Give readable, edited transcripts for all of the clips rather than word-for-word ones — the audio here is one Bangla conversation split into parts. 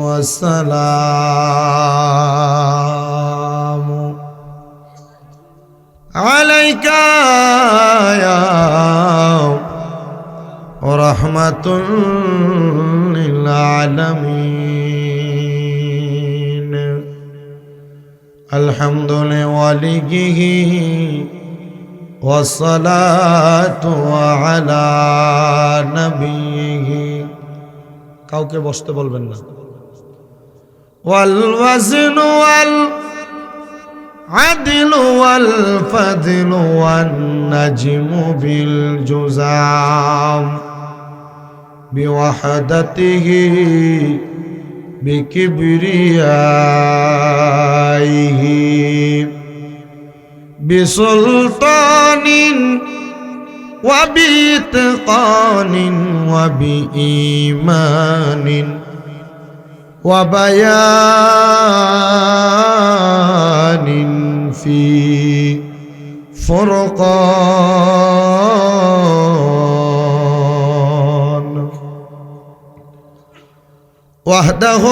والسلام عليك يا رحمة للعالمين الحمد لوليه والصلاة على نبيه কাউকে বসতে বলবেন না والوزن والعدل والفضل والنجم بالجزام بوحدته بكبريائه بسلطان وبإتقان وبإيمان وبيان في فرقان وحده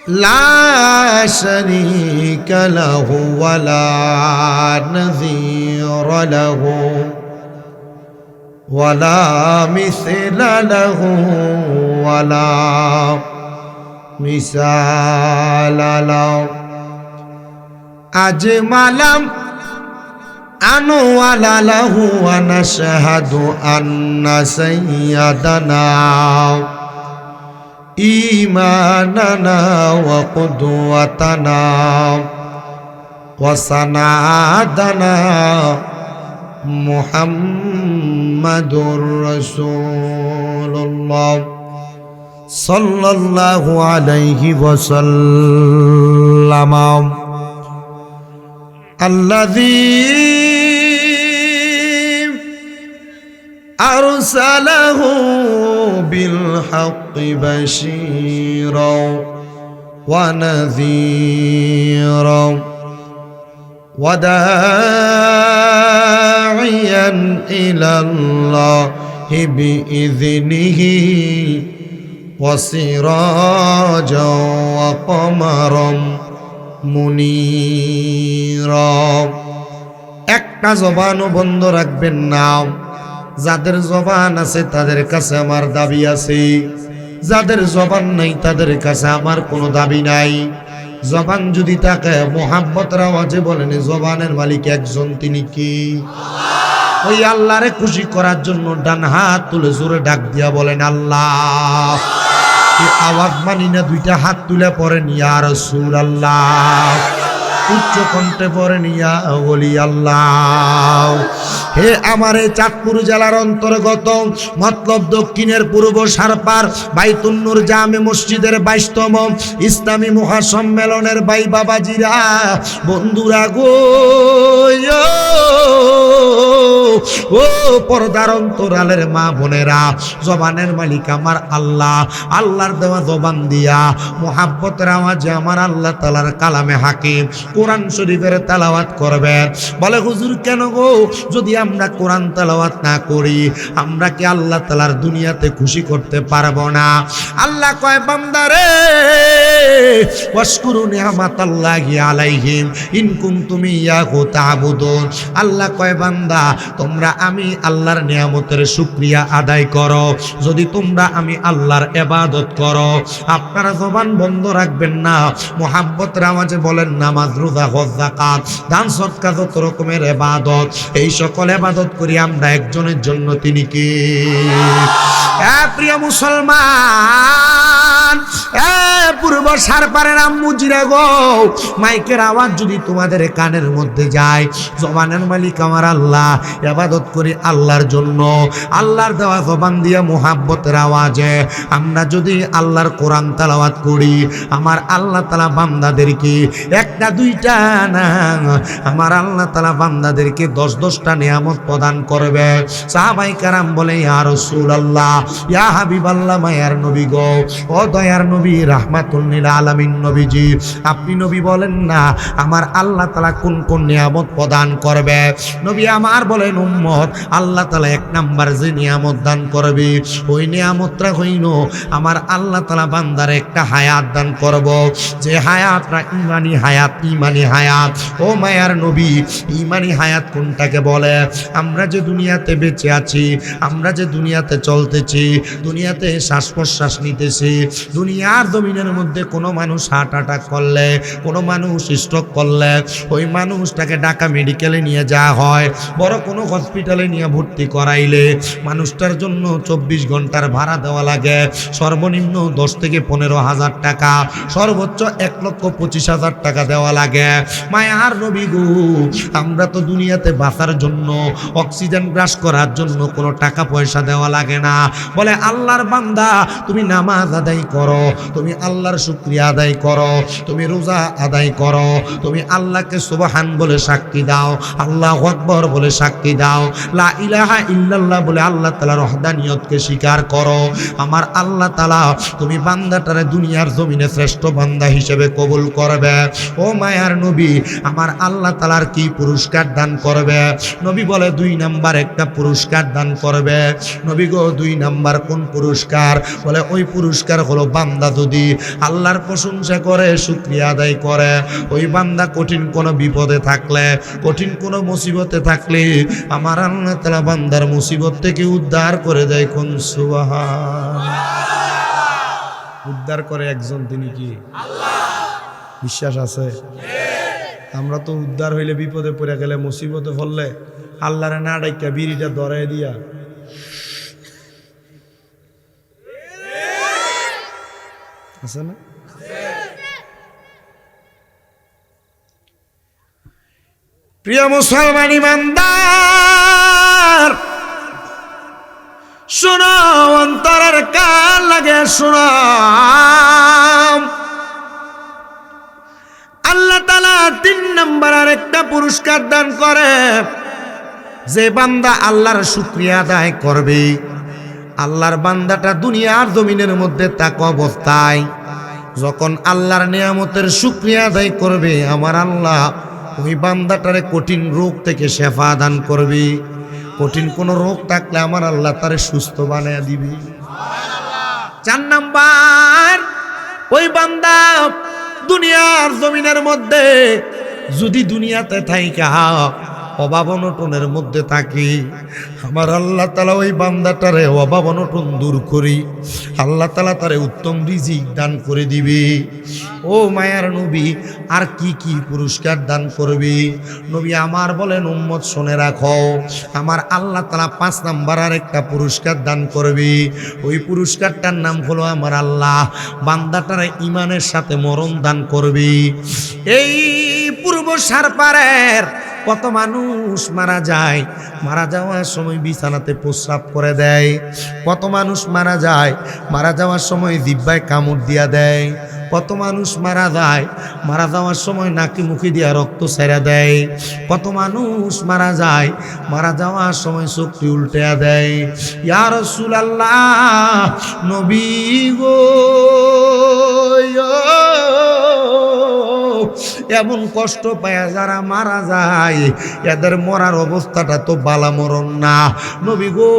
لا شريك له ولا نظير له ولا مثل له ولا مثال له أجمل أنوال له ونشهد أن سيدنا إيماننا وقدوتنا وسندنا محمد رسول الله صلى الله عليه وسلم الذي أرسله بالحق بشيرا ونذيرا وداعيا إلى الله بإذنه وسراجا وقمرا منيرا একটা জবানও বন্ধ রাখবেন না যাদের জবান আছে তাদের কাছে আমার দাবি আছে যাদের জবান নাই তাদের কাছে আমার কোনো দাবি নাই জবান যদি থাকে মোহাব্বতের আওয়াজে বলেন জবানের মালিক একজন তিনি কি ওই আল্লাহরে খুশি করার জন্য ডান হাত তুলে জোরে ডাক দিয়া বলেন আল্লাহ এই আওয়াজ মানি না দুইটা হাত তুলে পড়েন ইয়া রাসূলুল্লাহ উচ্চ কণ্ঠে পড়েন ইয়া ওলি আল্লাহ হে আমার এই চাঁদপুর জেলার অন্তর্গত মতলব দক্ষিণের পূর্ব সারপার বাইতুন নূর জামে মসজিদের 22তম ইসলামী মহাসম্মেলনের ভাই বাবাজিরা বন্ধুরা গো ও পর্দার অন্তরালের মা বোনেরা জবানের মালিক আমার আল্লাহ আল্লাহর দেওয়া জবান দিয়া মুহাব্বতের আওয়াজে আমার আল্লাহ তাআলার কালামে হাকিম কোরআন শরীফের তেলাওয়াত করবেন বলে হুজুর কেন গো যদি আমরা কোরআন তেলাওয়াত না করি আমরা কি আল্লাহ তাআলার দুনিয়াতে খুশি করতে পারবো না আল্লাহ কয় বান্দারে ওয়াশকুরু নি'মাতাল্লাহি আলাইহিম ইন কুনতুম ইয়াহু তা'বুদুন আল্লাহ কয় বান্দা তোমরা আমি আল্লাহর নিয়ামতের শুকরিয়া আদায় করো যদি তোমরা আমি আল্লাহর ইবাদত করো আপনারা জবান বন্ধ রাখবেন না মুহাব্বতের আওয়াজে বলেন নামাজ রোজা হজ যাকাত দান সদকা যত রকমের ইবাদত এই সকল ইবাদত করি আমরা একজনের জন্য তিনি কি প্রিয় মুসলমান পূর্ব সারপারের আম্মু জিরা গো মাইকের আওয়াজ যদি তোমাদের কানের মধ্যে যায় জবানের মালিক আমার আল্লাহ ইবাদত করি আল্লাহর জন্য আল্লাহর দেওয়া জবান দিয়া মুহাব্বতের আওয়াজে আমরা যদি আল্লাহর কোরআন তেলাওয়াত করি আমার আল্লাহ তাআলা বান্দাদেরকে একটা দুইটা না আমার আল্লাহ তাআলা বান্দাদেরকে 10-10টা নিয়ামত প্রদান করবে সাহাবায়ে কেরাম বলে ইয়া রাসূলুল্লাহ ইয়া হাবিবাল্লাহ মায়ার নবী গো ও দয়ার নবী রাহমাতুল লিল রাব্বুল আলামিন নবীজি আপনি নবী বলেন না আমার আল্লাহ তাআলা কোন কোন নিয়ামত প্রদান করবে। নবী আমার বলেন উম্মত আল্লাহ তাআলা এক নাম্বার যে নিয়ামত দান করবে ওই নিয়ামতটা হইল আমার আল্লাহ তাআলা বান্দার একটা হায়াত দান করব, যে হায়াতটা ঈমানি হায়াত। ঈমানি হায়াত ও মায়ার নবী, ঈমানি হায়াত কোনটাকে বলে? আমরা যে দুনিয়াতে বেঁচে আছি, আমরা যে দুনিয়াতে চলতেছি, দুনিয়াতে শ্বাস প্রশ্বাস নিতেছি, দুনিয়ার জমিনের মধ্যে কোনো মানুষ হার্ট অ্যাটাক করলে, কোনো মানুষ স্ট্রোক করলে ওই মানুষটাকে ঢাকা মেডিকেলে নিয়ে যাওয়া হয়, বড় কোনো হসপিটালে নিয়ে ভর্তি করাইলে মানুষটার জন্য 24 ঘন্টার ভাড়া দেওয়া লাগে সর্বনিম্ন 10 থেকে 15,000 টাকা, সর্বোচ্চ 1,25,000 টাকা দেওয়া লাগে। মায়ার নবী গো, আমরা তো দুনিয়াতে বাঁচার জন্য, অক্সিজেন গ্রাস করার জন্য কোনো টাকা পয়সা দেওয়া লাগে না। বলে আল্লাহর বান্দা তুমি নামাজ আদায় করো, তুমি আল্লাহর শুকরিয়া আদায় করো, তুমি রোজা আদায় করো, তুমি আল্লাহকে সুবহান বলে সাক্ষী দাও, আল্লাহু আকবার বলে সাক্ষী দাও, লা ইলাহা ইল্লাল্লাহ বলে আল্লাহ তাআলার ওয়াহদানিয়তকে স্বীকার করো। আমার আল্লাহ তাআলা তুমি বান্দাটারে দুনিয়ার জমিনে শ্রেষ্ঠ বান্দা হিসেবে কবুল করবে। ও মায়ার নবী, আমার আল্লাহ তাআলার কি পুরস্কার দান করবে? নবী বলে 2 নাম্বার একটা পুরস্কার দান করবে। নবী গো 2 নাম্বার কোন পুরস্কার? বলে ওই পুরস্কার হলো বান্দা যদি আল্লাহর প্রশংসা করে, শুকরিয়া আদায় করে, ওই বান্দা কঠিন কোনো বিপদে থাকলে, কঠিন কোনো মুসিবতে থাকলে আমার আল্লাহ তাআলা বান্দার মুসিবত থেকে উদ্ধার করে দেয়। কোন সুবহান। উদ্ধার করে একজন, তিনি কি? আল্লাহ। বিশ্বাস আছে? আমরা তো উদ্ধার হইলে বিপদে পড়ে গেলে, মুসিবতে পড়লে আল্লাহরে না ডাইকা বিড়িটা ধরায় দিয়া আছে না? প্রিয় মুসলমান ইমানদার শোনো, অন্তরের কান লাগে শোনো, আল্লাহ তাআলা 3 নাম্বার আর একটা পুরস্কার দান করে। যে বান্দা আল্লাহর শুকরিয়া আদায় করবে, আল্লাহর বান্দাটা দুনিয়ার জমিনের মধ্যে থাকা অবস্থায় যখন আল্লাহর নিয়ামতের শুকরিয়া আদায় করবে, আমার আল্লাহ ওই বান্দাটারে কঠিন রোগ থেকে শেফা দান করবে। কঠিন কোনো রোগ থাকলে আমার আল্লাহ তারে সুস্থ বানায় দিবে। 4 নাম্বার, ওই বান্দা দুনিয়ার জমিনের মধ্যে যদি দুনিয়াতে থাইকা অভাব অনটনের মধ্যে থাকি, আমার আল্লাহ তাআলা ওই বান্দাটারে অভাব অনটন দূর করি, আল্লাহ তাআলা তারে উত্তম রিজিক দান করে দিবে। ও মায়ার নবী, আর কি কি পুরস্কার দান করবে? নবী আমার বলেন উম্মত শুনে রাখো, আমার আল্লাহ তাআলা 5 নাম্বার আর একটা পুরস্কার দান করবে। ওই পুরস্কারটার নাম হলো আমার আল্লাহ বান্দাটারে ঈমানের সাথে মরণ দান করবে। এই পূর্ব সারপাড়ের কত মানুষ মারা যায়, মারা যাওয়ার সময় বিছানাতে প্রস্রাব করে দেয়, কত মানুষ মারা যায়, মারা যাওয়ার সময় জিহ্বায় কামড় দিয়া দেয়, কত মানুষ মারা যায়, মারা যাওয়ার সময় নাকি মুখে দিয়া রক্ত ছেড়ে দেয়, কত মানুষ মারা যায়, মারা যাওয়ার সময় চোখটি উল্টে দেয়। ইয়া রাসূলুল্লাহ, নবী গো, এমন কষ্ট পায় যারা মারা যায়, এদের মরার অবস্থাটা তো বালা মরণ না। নবী গো,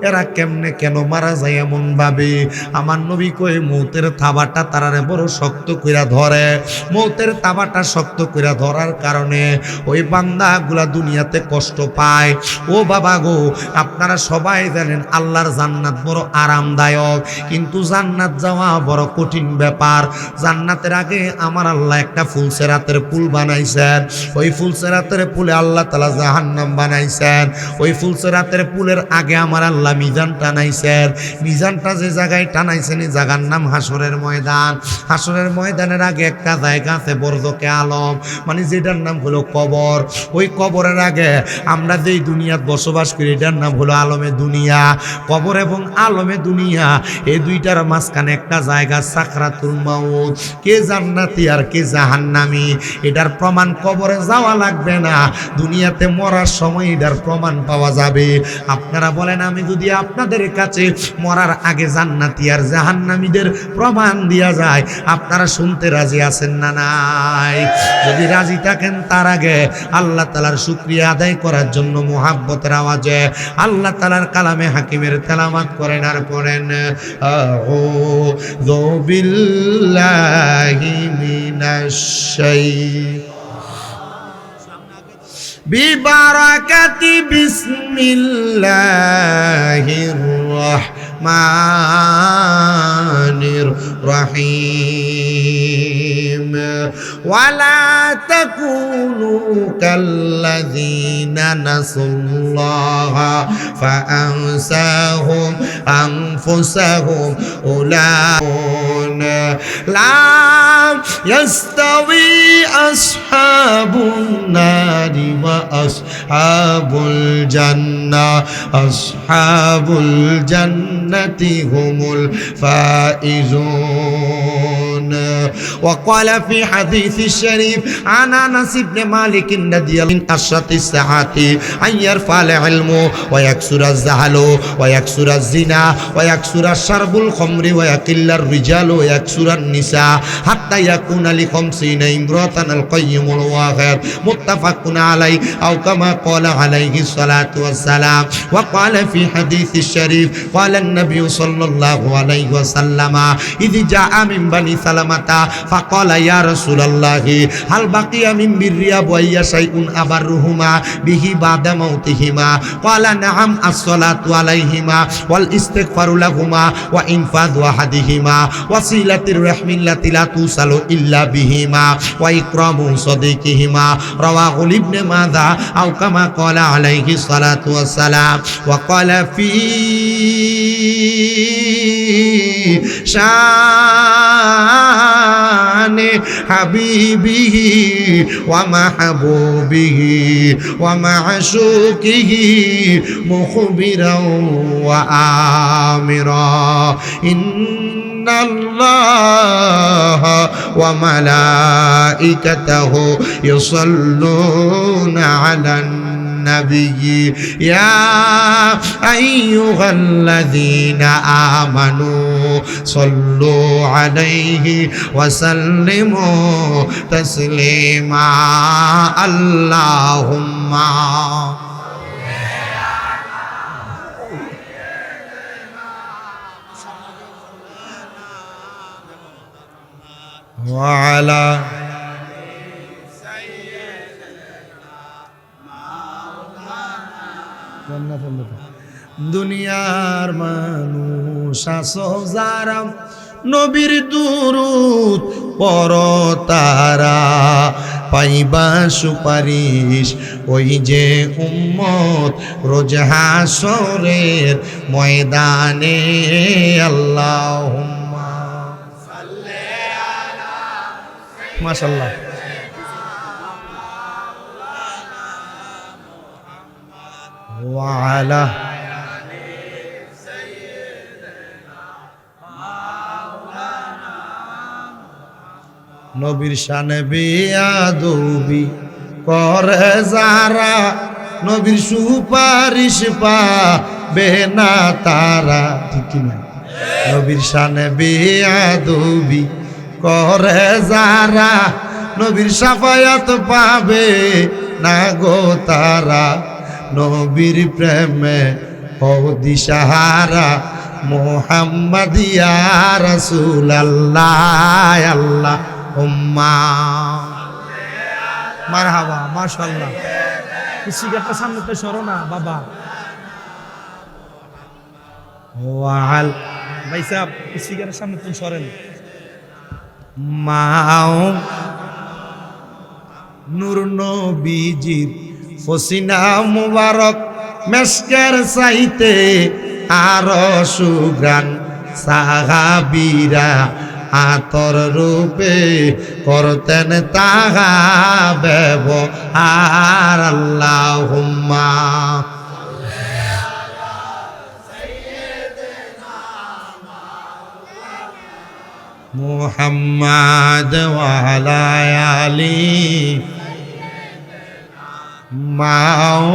এরা কেমনে কেন মারা যায় এমন ভাবে? আমার নবী কই মৌতের থাবাটা তারারে বড় শক্ত কইরা ধরে। মৌতের থাবাটা শক্ত কইরা ধরার কারণে ওই বান্দাগুলা দুনিয়াতে কষ্ট পায়। ও বাবা গো, আপনারা সবাই জানেন আল্লাহর জান্নাত বড় আরামদায়ক, কিন্তু জান্নাত যাওয়া বড় কঠিন ব্যাপার। জান্নাতের আগে আমার আল্লাহ একটা ফুলসেরাতের পুল বানাইছেন, ওই ফুলসেরাতের পুলে আল্লাহ তাআলা জাহান্নাম বানাইছেন। ওই ফুলসেরাতের পুলের আগে আমার আল্লাহ মিজান টানাইছেন। মিজানটা যে জায়গায় টানাইছেন এই জায়গার নাম হাসরের ময়দান। হাসরের ময়দানের আগে একটা জায়গা আছে বরজকে আলম, মানে যেটার নাম হলো কবর। ওই কবরের আগে আমরা যেই দুনিয়াত বসবাস করি এটার নাম হলো আলমে দুনিয়া। কবর এবং আলমে দুনিয়া এই দুইটার মাঝখানে একটা জায়গা সাকরাতুল মাউত। কে জান্নাতি আর কে জাহান্নামী, এটার প্রমাণ কবরে যাওয়া লাগবে না, দুনিয়াতে মরার সময় এটার প্রমাণ পাওয়া যাবে। আপনারা বলেন, আমি যদি আপনাদের কাছে মরার আগে জান্নাতি আর জাহান্নামীদের প্রমাণ দিয়া যায়, আপনারা শুনতে রাজি আছেন না নাই? যদি রাজি থাকেন তার আগে আল্লাহ তাআলার শুকরিয়া আদায় করার জন্য মুহাব্বতের আওয়াজে আল্লাহ তাআলার কালামে হাকিমের তেলাওয়াত করেন আর পড়েন, আউযু বিল্লাহি মিনাশ বিবারাকাতি বিসমিল্লাহির রাহমানির রহিম। ওয়ালা তাকুনু কাল্লাযীনা নাসুল্লাহা ফাআনসাহুম আনফুসাহুম উলাইকা লা ইয়াস্তাওয়ি আসহাবুন নারি ওয়া আসহাবুল জান্নাহ আসহাবুল জান্নাতি হুমুল ফাইজুন। وقال في حديث الشريف عن انس بن مالك رضي الله عنه اشرط الساعات ان يرفع العلم ويكثر الزهل ويكثر الزنا ويكثر شرب الخمر ويقل الرجال ويكثر النساء حتى يكون ل50 امرأة القيم الواحد متفق عليه أو كما قال عليه الصلاة والسلام. وقال في حديث الشريف قال النبي صلى الله عليه وسلم إذ جاء من بني سلمة فقال يا رسول الله هل بقي من بر أبوي شيء أبرهما به بعد موتهما؟ قال نعم الصلاة عليهما والاستغفار لهما وإنفاذ أحدهما وصلة الرحم التي لا توصل إلا بهما وإكرام صديقهما. رواه ابن ماجه أو كما قال عليه الصلاة والسلام. وقال في شان حبيبه ومحبوبه ومعشوقه مخبرا وآمرا إن الله وملائكته يصلون على النبي يا أيها الذين آمنوا صلوا عليه وسلموا تسليما. اللهم وعلى দুনিয়ার মানুষ আসো যারা নবীর দুরূদ পড়ো তারা পাইবা সুপারিশ ওই যে উম্মত রোজ হাসরের ময়দানে। আল্লাহুম্মা সাল্লি আলা মাশাআল্লাহ ওয়া আলা নবীর শানে বেয়াদবি করে যারা নবীর সুপারিশ পাবে না তারা। ঠিক না? নবীর শানে বেয়াদবি করে যারা নবীর শাফায়াত পাবে না গো তারা। নবীর প্রেমে হও দিশাহারা মুহাম্মদ ইয়া রাসূলুল্লাহ। আল্লাহুম্মা মারহাবা মাশাআল্লাহ। সিগারটা সামনে তো সরো না বাবা। ওয়াল ভাই সাহেব সিগারের সামনে তো সরেন। মাও নূর নবীজির ফসিনা মুবারক মেশকের চাইতে আরো সুগ্রাণ সাহাবীরা আতর রূপে করতেন তাহা ব্যবহার। আল্লাহুম্মা মুহাম্মাদ ওয়া আলা আলি মাও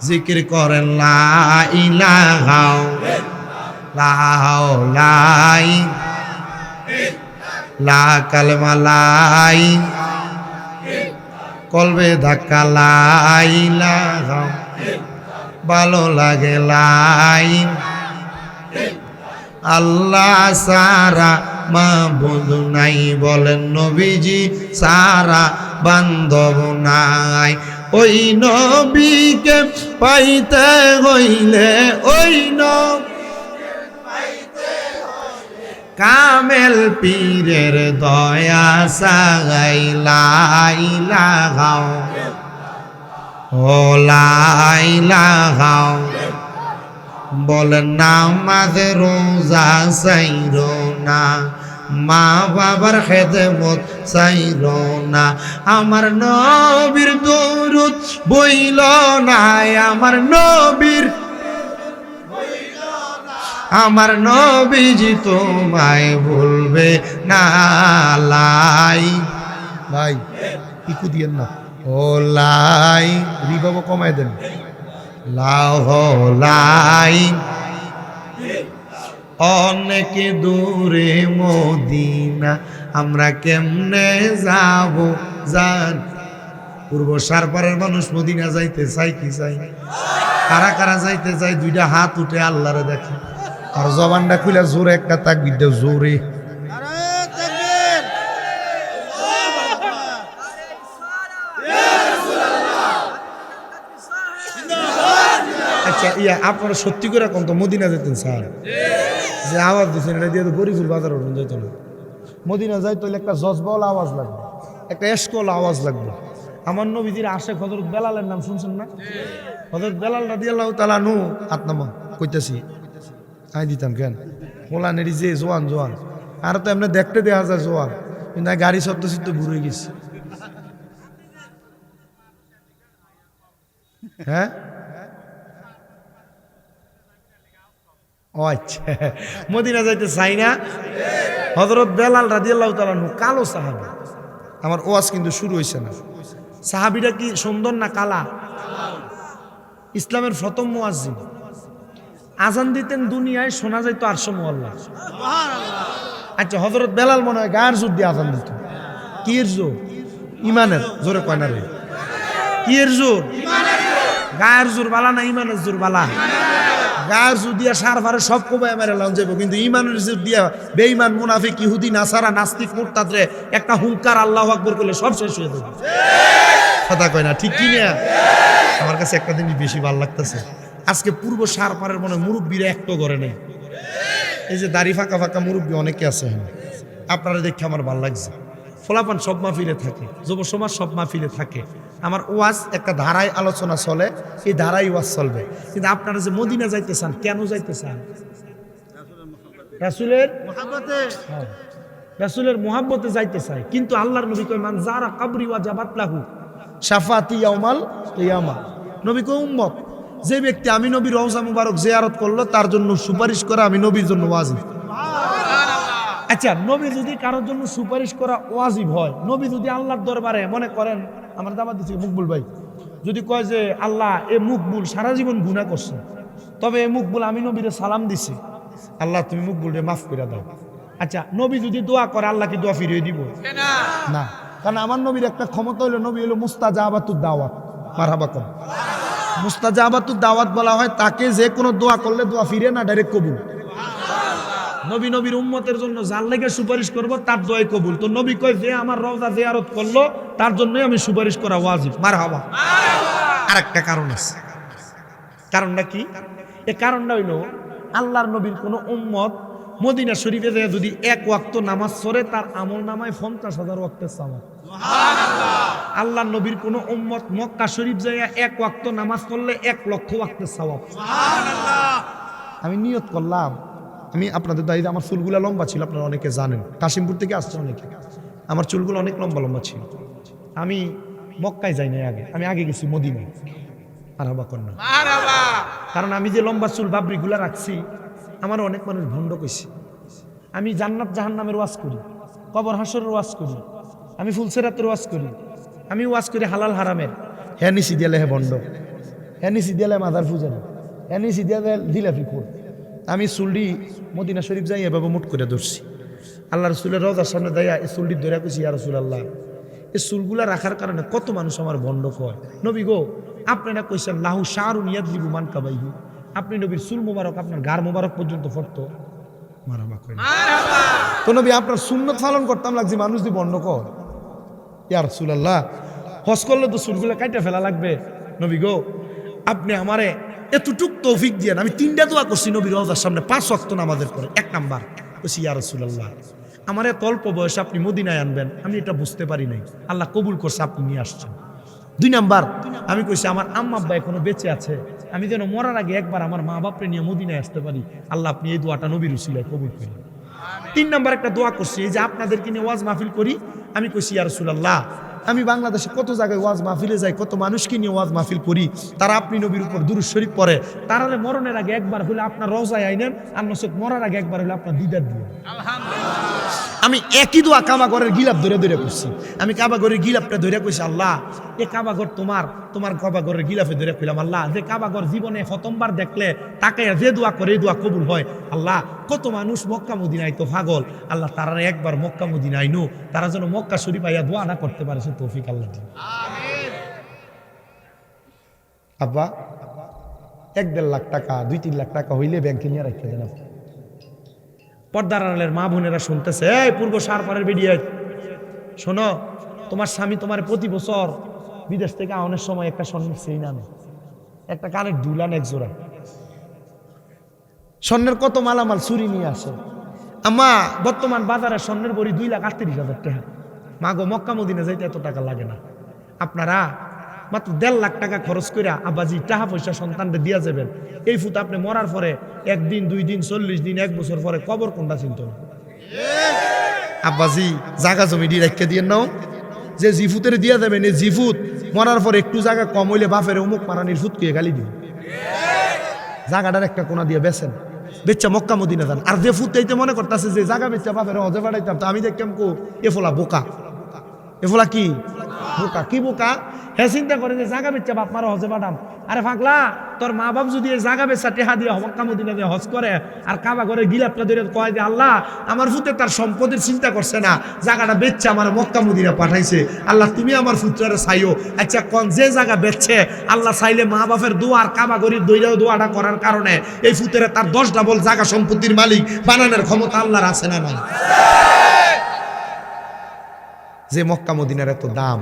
জিকির করেন লা ইলাহা লাই লা কালেমা লাই কলবে ধাক্কা লাই ইলাহা ভালো লাগে লাই আল্লাহ সারা মাবুদ নাই বলেন নবীজি সারা বান্ধব নাই ওই নবীকে পাইতে হইলে ওই কামেল পীরের দয়া সাগাই লাইলা গাও ও লাইলা গাও বলেন নামাজ রোজা চাইরো না মা বাবার খেদমত চাইরো না আমার নবীর দরুদ বইল না আমার নবীজি তোমায় ভুলবে না লাই ভাই ইকু দিয়েন না ও লাই রিবাব কমায় দেন লাই অনেক দূরে মদিনা আমরা কেমনে যাব জান পূর্ব সারপাড়ের মানুষ মদিনা যাইতে চাই কি চাই কারা কারা যাইতে চাই দুইটা হাত উঠে আল্লাহরে দেখে আর জবানটা খুলে জোরে একটা তাকবীর দাও জোরে আচ্ছা আপনারা সত্যি করে কোন তো মদিনা যেতেন স্যার যে আওয়াজ দিচ্ছেন এটা দিয়ে তো গরিবুল বাজার ওঠেন যাইতো না মদিনা যাইতো একটা জজবাল আওয়াজ লাগবে একটা এসকল আওয়াজ লাগবে আমার নবীজির আশেক হযরত বেলালের নাম শুনছেন না হযরত বেলাল রাদিয়াল্লাহু তাআলা নু আত্মা কইতাছি আই দিতাম কেন মোলানেরই যে জোয়ান আর তো এমনি দেখতে দেওয়া যায় জোয়ান কিন্তু গাড়ি শব্দ চিত্ত ঘুরে গেছে হ্যাঁ ও আচ্ছা মদিনা যাইতে চাই না হযরত বেলাল রাদিয়াল্লাহু তাআলা কালো সাহাবী আমার ওয়াজ কিন্তু শুরু হইছে না সাহাবীটা কি সুন্দর না কালা ইসলামের প্রথম মুয়াজ্জিন আজান দিতেন দুনিয়ায় শোনা যাইতো আরশে মুআল্লা আচ্ছা হযরত বেলাল মনে হয় গায়ের জোর দিয়ে আজান দিত কি এর জোর ইমানের জোরে কয় না রে কি এর জোর গায়ের জোর বালা না ইমানের জোর বালা গায়ের জোর দিয়া সার ফারে সব কোবায় মেরে লাউন যাইব কিন্তু ইমানের জোর দিয়া বেঈমান মুনাফিক ইহুদি নাসারা নাস্তিক মুরতাদরে একটা হুঙ্কার আল্লাহু আকবার করলে সব শেষ হয়ে যাবে কথা কয় না ঠিক কি না আমার কাছে একটা জিনিস বেশি ভালো লাগতেছে আজকে পূর্ব সারপাড়ের মনে মুরব্বীরা একটু করে নেই এই যে দাড়ি ফাঁকা ফাঁকা মুরব্বী অনেকে আছে আপনারা দেখে আমার ভালো লাগছে ফলাফান সব মাহফিলে থাকে যুব সমাজ সব মাহফিলে থাকে আমার ওয়াজ একটা ধারায় আলোচনা চলে এই ধারায় ওয়াজ চলবে কিন্তু আপনারা যে মদিনা যাইতে চান কেন যাইতে চান রাসূলের মুহাব্বতে যাইতে চাই কিন্তু আল্লাহর নবী কয় মান যারা কবরি ওয়াজাবাত লাহু শাফাতি ইয়াউমাল কিয়ামা নবী কয় উম্মত যে ব্যক্তি আমি নবীর রওজা মুবারক জিয়ারত করলো তার জন্য সুপারিশ করা আমি নবীর জন্য ওয়াজিব আচ্ছা নবী যদি কারোর জন্য সুপারিশ করা ওয়াজিব হয় নবী যদি আল্লাহর দরবারে মনে করেন আমার দামাত দিচ্ছে মকবুল ভাই যদি কয় যে আল্লাহ এ মকবুল সারা জীবন গুনাহ করছে তবে এ মকবুল আমি নবীরে সালাম দিছি আল্লাহ তুমি মকবুলরে মাফ করে দাও আচ্ছা নবী যদি দোয়া করে আল্লাহ কি দোয়া ফিরিয়ে দিব না কারণ আমার নবীর একটা ক্ষমতা হলো নবী হলো মুস্তাজাবাতুদ দাওয়াত মারহাবা কম মুস্তাজাবাতুদ দাওয়াত বলা হয় তাকে যে কোনো দোয়া করলে দোয়া ফিরে না ডাইরেক্ট কবুল নবী নবীর উম্মতের জন্য যার লেগে সুপারিশ করব তার দোয়াই কবুল তো নবী কয় যে আমার রওজা জিয়ারত করলো তার জন্যই আমি সুপারিশ করা ওয়াজিব মারহাবা আরেকটা কারণ আছে কারণটা কি এই কারণটা হইল আল্লাহর নবীর কোন উম্মত মদিনা শরীফে যায় যদি এক ওয়াক্ত নামাজ পড়ে তার আমল নামায় 50,000 ওয়াক্তের সওয়াব সুবহানাল্লাহ আল্লাহর নবীর কোন উম্মত মক্কা শরীফ যায় এক ওয়াক্ত নামাজ পড়লে 1 লক্ষ ওয়াক্তের সওয়াব সুবহানাল্লাহ আমি নিয়ত করলাম আমি আপনাদের দাঁড়িয়ে আমার চুলগুলা লম্বা ছিল আপনারা অনেকে জানেন কাশিমপুর থেকে আসছে অনেকে আমার চুলগুলো অনেক লম্বা লম্বা ছিল আমি মক্কায় যাই নাই আমি আগে গেছি মদিনায় মারহাবা কন্যা মারহাবা কারণ আমি যে লম্বা চুল বাবরিগুলা রাখছি আমার অনেক মানুষ ভণ্ড কইছে আমি জান্নাত জাহান্নামের ওয়াজ করি, কবর হাসরের ওয়াজ করি, আমি ফুলসেরাতের ওয়াজ করি, আমি ওয়াজ করি হালাল হারামের। হ্যাঁ নিশি দিয়ালে হে বন্ড, হ্যাঁ নিশি দিয়ালে মাদার পূজারি, হ্যাঁ নিশি দিয়ালে জিলাপি খোর। আমি চুলডি মদিনা শরীফ যাই এভাবে মুট করে ধরছি, আল্লাহ রসুলের রওজার সামনে দেয়া এই চুলডি ধরে কইছি, ইয়া রাসূলুল্লাহ এই চুলগুলা রাখার কারণে কত মানুষ আমার বন্ড কয়। নবী গো আপনারা কইছেন লাহু শারুন ইয়াদরিবু মান কাবাইহু, আপনি নবীর চুল মোবারক আপনার গার মোবারক পর্যন্ত ফটতো। মারহাবা কই না তো নবী আপনার সুন্নত পালন করতাম লাগছে, মানুষ দি বন্ড কয়। ইয়া রাসূলুল্লাহ হজ করলে তো চুলগুলা কাইটা ফেলা লাগবে। নবী গো আপনি আমারে এতটুক তৌফিক দিয়েন, আমি 3টা দোয়া করছি নবীর রওজার সামনে 5 ওয়াক্ত নামাজের পরে। 1 নাম্বার কইছি, ইয়া রাসূলুল্লাহ আমার এত অল্প বয়সে আপনি মদিনায় আনবেন আমি এটা বুঝতে পারি নাই, আল্লাহ কবুল করছে, আপনি নিয়ে আসছেন। 2 নাম্বার আমি কইছি আমার আম্মা আব্বা এখনো বেঁচে আছে, আমি যেন মরার আগে একবার আমার মা বাপরে নিয়ে মদিনায় আসতে পারি, আল্লাহ আপনি এই দোয়াটা নবীর উসিলায় কবুল করেন। 3 নাম্বার একটা দোয়া করছি, এই যে আপনাদেরকে নিয়ে ওয়াজ মাহফিল করি, আমি কইছি ইয়া রাসূলুল্লাহ আমি বাংলাদেশে কত জায়গায় ওয়াজ মাহফিলে যাই, কত মানুষকে নিয়ে ওয়াজ মাহফিল করি, তারা আপনি নবীর উপর দুরূদ শরীফ পড়ে, তারা মরণের আগে একবার হলে আপনার রওজায় আইনেন, আর নসক মরার আগে একবার হলে আপনার দিদার দিয়ে। আমি একই দোয়া কাবা ঘরের গিলাপ ধরে ধরে করছি, আমি কাবা ঘরের গিলাপটা ধরে কইছি, আল্লাহ এ কাবা ঘর তোমার, তোমার কাবা ঘরের গিলাফে ধরে কইলাম, আল্লাহ যে কাবা ঘর জীবনে প্রথমবার দেখলে তাকে যে দোয়া করে এই দোয়া কবুল হয়, আল্লাহ কত মানুষ মক্কা মদিনায় তো পাগল, আল্লাহ তারা একবার মক্কা মদিনায় নু, তারা যেন মক্কা শরীফ আইয়া দোয়া না করতে পারে, সে তৌফিক আল্লাহ দিন। আব্বা 1-1.5 লাখ টাকা 2-3 লাখ টাকা হইলে ব্যাংকে নিয়ে রাখতে দেন। পর্দার আড়ালের মা বোনেরা শুনতেছে, এই পূর্ব সারপাড়ের বেরিয়ে শোনো, তোমার স্বামী তোমার প্রতি বছর বিদেশ থেকে আনার সময় একটা স্বর্ণের চেইন আনে, একটা কানের দুল আনে, 1 জোড়া স্বর্ণের কত মালামাল চুরি নিয়ে আসে। আম্মা বর্তমান বাজারে স্বর্ণের বড়ি 2,38,000 টাকা। মা গো মক্কা মদিনা যাইতে এত টাকা লাগে না, আপনারা মাত্র 1.5 লাখ টাকা খরচ করে আব্বাজি টাকা পয়সা সন্তানদের দিয়া যাবেন, এই ফুট আপনি মরার পরে 1 দিন 2 দিন 40 দিন 1 বছর পরে কবর কোনটা চিন্তা না। আব্বাজি জায়গা জমি দিয়ে রেখে দিয়ে নাও, যে জিফুতের দিয়া যাবেন এই জিফুত মরার পরে একটু জায়গা কম হইলে বাপের অমুক মারানির ফুট দিয়ে গালি দিন, জায়গাটার একটা কোনা দিয়ে বেছেন, বেচ্চা মক্কা মদিনা যান। আর যে ফুট এইতে মনে করতেছে যে জায়গা বেচ্চা বাপের হজে পাঠাইতাম, তো আমি দেখতাম কো এফোলা বোকা, এফোলা কি বোকা, কি বোকা, হ্যাঁ চিন্তা করে যে জায়গা বেচ্চা বাপ মারা হজে পাঠাম। আরে ফাঁকলা, তোর মা বাপ যদি এই জায়গা বেচা টেহা দিয়ে মক্কা মদিনা দিয়ে হজ করে আর কাবা ঘরের গিলাপটা ধরে কয় যে আল্লাহ আমার ফুতে তার সম্পদের চিন্তা করছে না, জায়গাটা বেচছে আমার মক্কা মদিনা পাঠাইছে, আল্লাহ তুমি আমার ফুত্রারে চাইও। আচ্ছা কোন যে জায়গা বেচছে আল্লাহ চাইলে মা বাপের দোয়া আর কাবা ঘরের দোয়াটা করার কারণে এই ফুতের তার 10 ডাবল জায়গা সম্পত্তির মালিক বানানোর ক্ষমতা আল্লাহর আছে না নাই? যে মক্কা মদিনার এত দাম,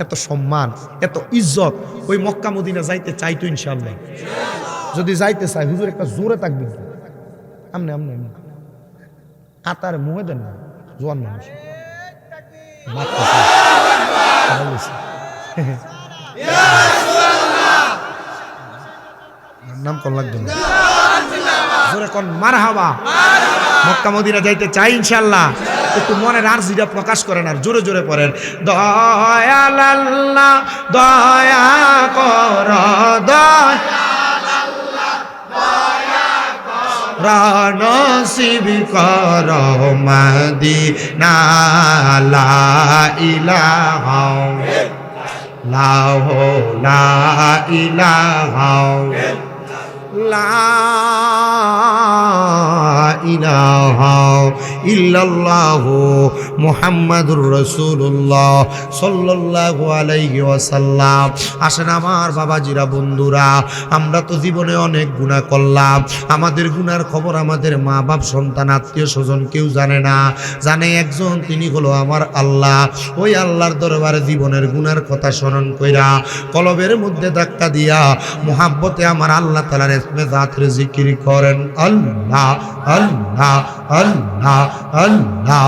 এত সম্মান, এত ইজ্জত, ওই মক্কা মদিনা যাইতে চাইতো ইনশাআল্লাহ? যদি যাইতে চাই হুজুর একটা জোরে তাকবীর দেন, আমনে আমনে আমনে আতার মুহে দেন না, জোয়ান মানুষ নাম কোন লাগবে না, জোরে কোন মারহাবা। মক্কা মদিনা যাইতে চাই ইনশাআল্লাহ, একটু মনের আরজিটা প্রকাশ করেন আর জোরে জোরে পড়েন, দয়াল আল্লাহ দয়া কর, দয়া নসিব কর মদিনা, লা ইলাহা লা ইলাহা লা ইলাহা ইল্লাল্লাহু মুহাম্মাদুর রাসূলুল্লাহ সাল্লাল্লাহু আলাইহি ওয়াসাল্লাম। আসেন আমার বাবাজিরা, বন্ধুরা, আমরা তো জীবনে অনেক গুনাহ করলাম, আমাদের গুনার খবর আমাদের মা বাপ সন্তান আত্মীয় স্বজন কেউ জানে না, জানে একজন, তিনি হলো আমার আল্লাহ। ওই আল্লাহর দরবারে জীবনের গুনার কথা স্মরণ কইরা কলবের মধ্যে ধাক্কা দিয়া মুহাব্বতে আমার আল্লাহ তাআলার ইসমে জাতের জিকির করেন, আল্লাহ আল্লাহ আল্লাহ আল্লাহ।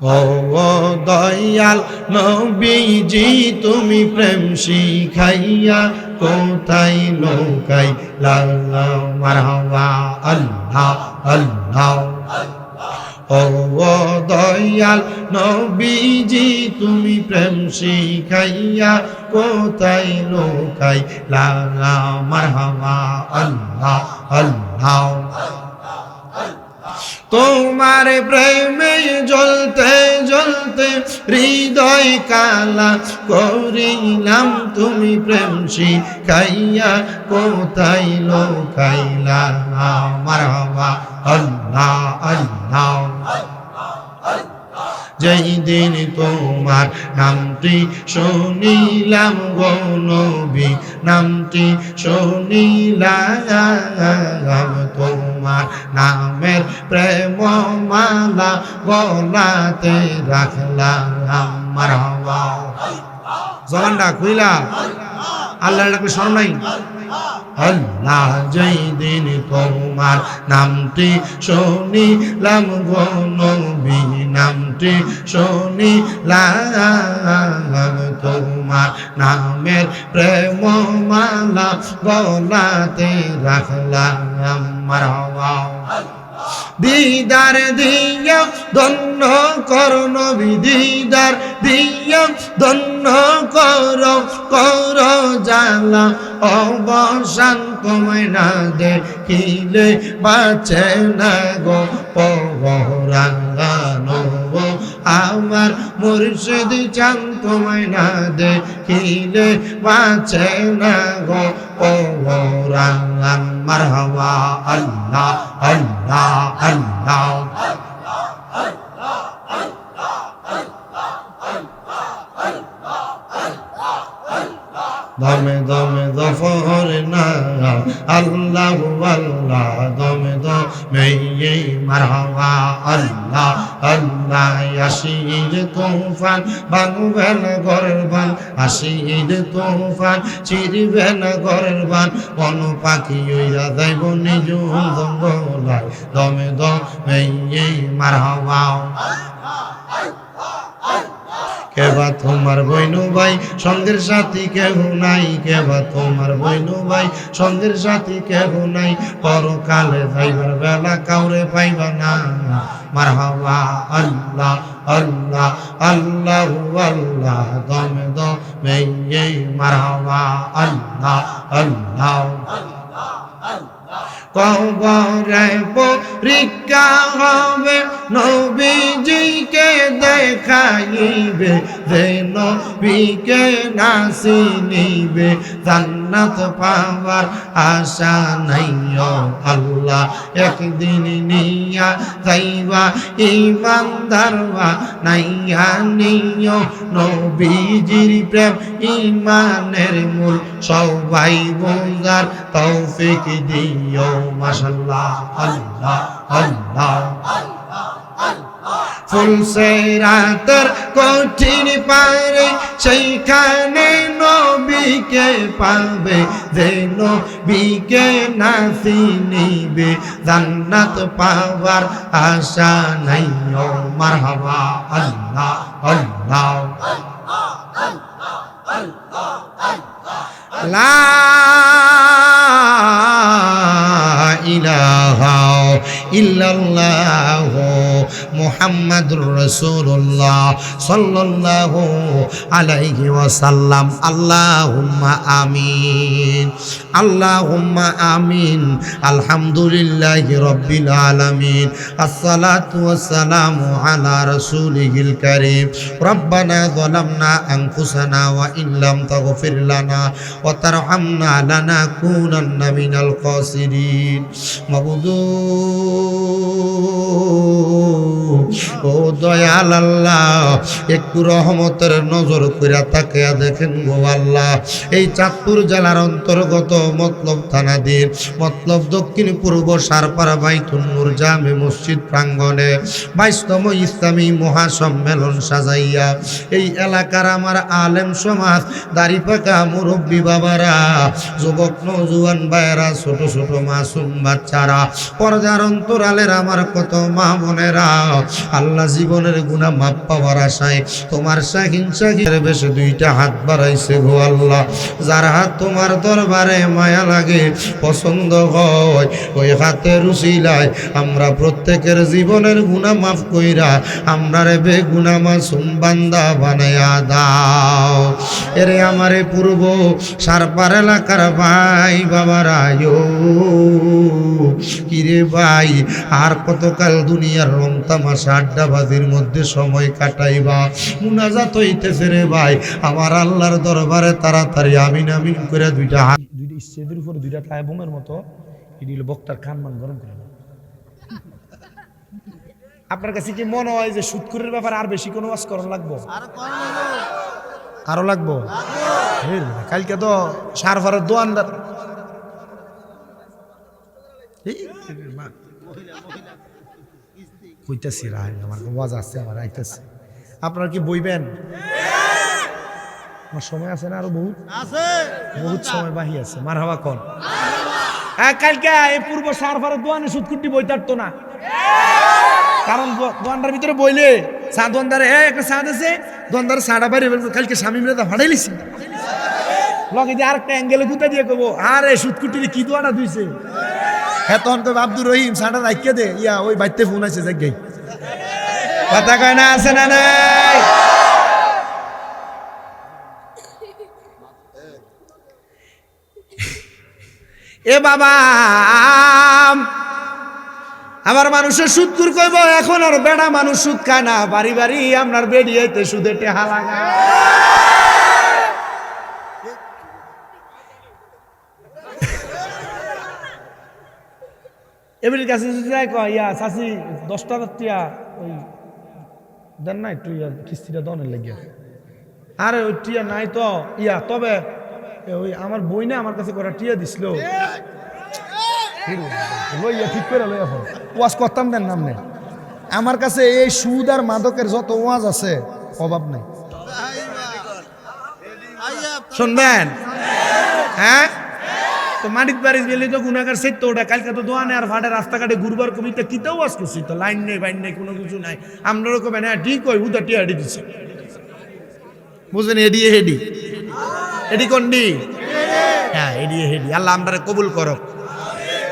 ও দয়াল নবীজি তুমি প্রেম শিখাইয়া কোথায় নৌকাই লাল্লাহ মারহাবা, আল্লাহ আল্লাহ ও দয়াল নবীজি তুমি প্রেম শিখাইয়া কোথায় লোকাইলা মারহাবা আল্লাহ আল্লাহ তোমার প্রেমে জ্বলতে জ্বলতে হৃদয় কালা করিলাম তুমি প্রেম শিখাইয়া কোথায় লোকাইলা মারহাবা আল্লাহ আল্লাহ যেই দিন তোমার নামটি শুনিলাম গো নবী নামটি শুনিলাম তোমার নামের প্রেম মালা গলাতে রাখলাম মারহাবা জবানটা খুইলা আল্লাহর ডাকে শরণ নাই আল্লাহ যেই দিন তোমার নামটি শুনিলাম গো নবী নামটি শুনিলাম তোমার নামের প্রেম মালা গলাতে রাখলাম মারহাবা দিদার দিয়া ধন্য কর নবী দিদার দিয়া ধন্য কর কর জালা অবসান তোমায় না দেখিলে বাঁচে না গো পরানো আমার মুর্শিদ চান তোমায় না দেখিলে বাঁচে না গো পরান মারহাবা আল্লাহ আল্লাহ আল্লাহ দমে দমে দফর না আল্লাহ আল্লাহ দমে দমে মারহাবা আল্লাহ আল্লাহ আসির তুফান ভাঙবেন গরবান আসির তুফান চিরবেন গরবান কোন পাখি ওইরা যাইব নিজ জঙ্গলায় দমে দমে মারহাবা কেবা তোমার বইনু ভাই সঙ্গের সাথী কেহ নাই কেবা তোমার বইনু ভাই সঙ্গের সাথী কেহ নাই পরকালে যাইবার বেলা কাউরে পাইবা না মারহাবা আল্লাহ আল্লাহ আল্লাহ আল্লাহ দমে দমে মারহাবা আল্লাহ আল্লাহ কবরে পরীক্ষা হবে নবীজিকে দেখাইবে যে নবীকে না চিনিবে জান্নাত পাওয়ার আশা নাই আল্লাহ একদিন নিয়া যাইবা ইমানদারবা নাইয়া নিও নবীজির প্রেম ইমানের মূল সবাই বোঝার তৌফিক দিও মাশাআল্লাহ আল্লাহ আল্লাহ ফুলসেরাতের কঠিন পারে সেইখানে নবীকে পাবে যে নবীকে না চিনিবে জান্নাত পাওয়ার আশা নাই ও মারহাবা আল্লাহ আল্লাহ লা ইলাহা ইল্লাল্লাহ মুহাম্মাদুর রাসূলুল্লাহ সাল্লাল্লাহু আলাইহি ওয়াসাল্লাম আল্লাহুম্মা আমিন আল্লাহুম্মা আমিন আলহামদুলিল্লাহি রাব্বিল আলামিন আসসালাতু ওয়াসসালামু আলা রাসূলিহিল কারীম রব্বানা যালামনা আনফুসানা ওয়া ইল্লাম তাগফির লানা ওয়া তারহামনা লানাকুনান্না মিনাল খাসিরিন মাবুদু ও দয়াল আল্লাহ একটু রহমতের নজর কইরা তাকিয়া দেখেন গো আল্লাহ এই চাঁদপুর জেলার অন্তর্গত মতলব থানাধীন মতলব দক্ষিণ পূর্ব সারপাড়া বাইতুন নূর জামে মসজিদ প্রাঙ্গণে 22তম ইসলামী মহাসম্মেলন সাজাইয়া এই এলাকার আমার আলেম সমাজ দাড়ি পাকা মুরব্বী বাবারা যুবক নওজোয়ান ভাইয়েরা ছোট ছোট মাসুম বাচ্চারা পর্দার অন্তরালের আমার কত মা বোনেরা আল্লাহ জীবনের গুনাহ মাপ পাওয়ার আশায় তোমার শাহিন শাহির বেশে দুইটা হাত বাড়াইছে গো আল্লাহ। যার হাত তোমার দরবারে মায়া লাগে, পছন্দ হয়, ওই হাতের উসিলায় আমরা প্রত্যেকের জীবনের গুনাহ মাফ কইরা আমরারে বেগুনাহ মাসুম বান্দা বানায়া দাও। এরে আমারে পূর্ব সারপার এলাকার ভাই বাবারা, কিরে ভাই আর কতকাল দুনিয়ার রং তামাশা আড্ডাবাজির মধ্যে সময় কাটাইবা? মুনাজাত হইতেছে রে ভাই আমার আল্লাহর দরবারে, তাড়াতাড়ি আমিন আমিন করে দুইটা হাত, দুইটা স্টেজের উপরে দুইটা টায় বোমের মতো এটি হলো বক্তার কান মান গরম করে না। আপনার কাছে কি মনে হয় যে সুদখোরের ব্যাপারে আর বেশি কোনো ওয়াজ করা লাগবো? আরো লাগবো? কালকে তো সারফারের দোয়ানদার কইতাছি রায় আমার ওয়াজ আছে, আমার আইতাছে। আপনারা কি বইবেন? আমার সময় আছে না? আরো বহুত সময় বাহি আছে। মারহাবা কোন কালকে এই পূর্ব সারফারের দোয়ানে সুদকুটি বই থাকতো না, কারণ দোয়ানটার ভিতরে বইলে চা দোয়ানদারে একটা চা দিয়েছে, দোয়ানদারে চাটা বাইরে কালকে স্বামী মিলে ফাটাই লিছি লগে দিয়ে আরেকটা অ্যাঙ্গেলে গুতা দিয়ে কবো আরে সুদকুটির কি দোয়াটা দিয়েছে। হ্যাঁ তখন তো আব্দুর রহিম চাটা রাখিয়ে দে ইয়া ওই বাইতে ফোন আছে জায়গায় কথা কয় না, আছে না নাই? এ বাবা আবার মানুষের সুদকুর কইব এখন আর বেড়া মানুষ সুদ খায় না, বাড়ি বাড়ি আপনার বেরিয়েতে সুদের টেহা লাগা। এবারের কাছে যদি যাই কয় ইয়া চাষি 10 টাকার টিয়া ওই দেন না একটু ইয়া কিস্তিটা দনের লেগে, আরে ওই টিয়া নাই তো ইয়া, তবে ওই আমার বই না আমার কাছে করা টিয়া দিছিল লইয়া ঠিক করে লইয়া ফোন ওয়াজ করতাম দেন নাম নেই। আমার কাছে এই সুদ আর মাদকের যত ওয়াজ আছে অভাব নেই, শুনবেন? হ্যাঁ তো মাটির বাড়ি গেলে তো গুণাগার সেট তো ওটা কালকে তো দোয়ানে আর ফাটে রাস্তাঘাটে ঘুরবার কবিতা কিতেও ওয়াজ করছি তো, লাইন নেই বাইন নেই কোনো কিছু নাই। আপনারও কবেন হ্যাঁ ঠিক হয় উদা টিয়া হেডি দিচ্ছে, বুঝলেন? এডিয়ে হেডি এডি কোনডি? হ্যাঁ এডিয়ে হেডি। আল্লাহ আমরা কবুল করো।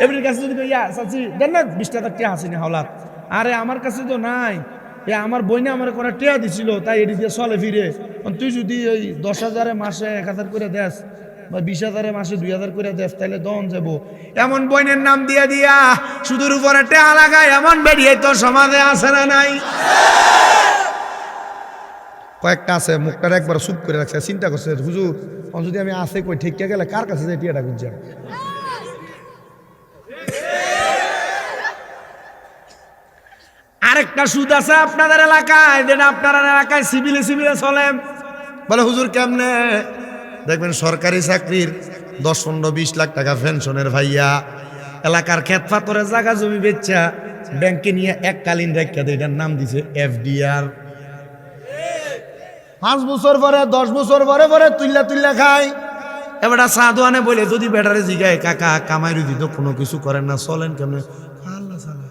এবারের কাছে যদি ইয়া চাচি দেন না 20 টাকা টিয়া হাসিনি হাওলাত, আরে আমার কাছে তো নাই, আমার বইনে আমার করা টিয়া দিছিল তাই এটি দিয়ে চলে ফিরে। তুই যদি ওই 10,000 মাসে 1,000 করে দেস বা 20,000 মাসে 2,000 করে দেস তাহলে দন যাবো। এমন বইনের নাম দিয়া দিয়া সুদের উপরে টেহা লাগায় এমন বেরিয়ে তো সমাজে আছে না নাই? কয়েকটা আছে মুখটা একবার চুপ করে রাখছে, চিন্তা করছে হুজুর যদি আমি আসে কই ঠিক গেলে কার কাছে যাই টিয়াটা গুঞ্জা। আরেকটা সুদ আছে আপনাদের এলাকায়, যেটা আপনার এলাকায় সিভিলে সিভিলে চলে। বলে হুজুর কেমনে? দেখবেন সরকারি চাকরির 10-15-20 লাখ টাকা পেনশনের ভাইয়া এলাকার ক্ষেত পাথরের জায়গা জমি বেচা ব্যাংকে নিয়ে এককালীন রেখা দেয়, এটার নাম দিছে FDR। 5 বছর পরে 10 বছর পরে পরে তুল্লা তুল্লা খায়। এবার সাধুয়ানে বলে যদি বেটারে জিগায় কাকা কামাই রুদি তো কোনো কিছু করেন না, চলেন কেমনে? আল্লাহ সালা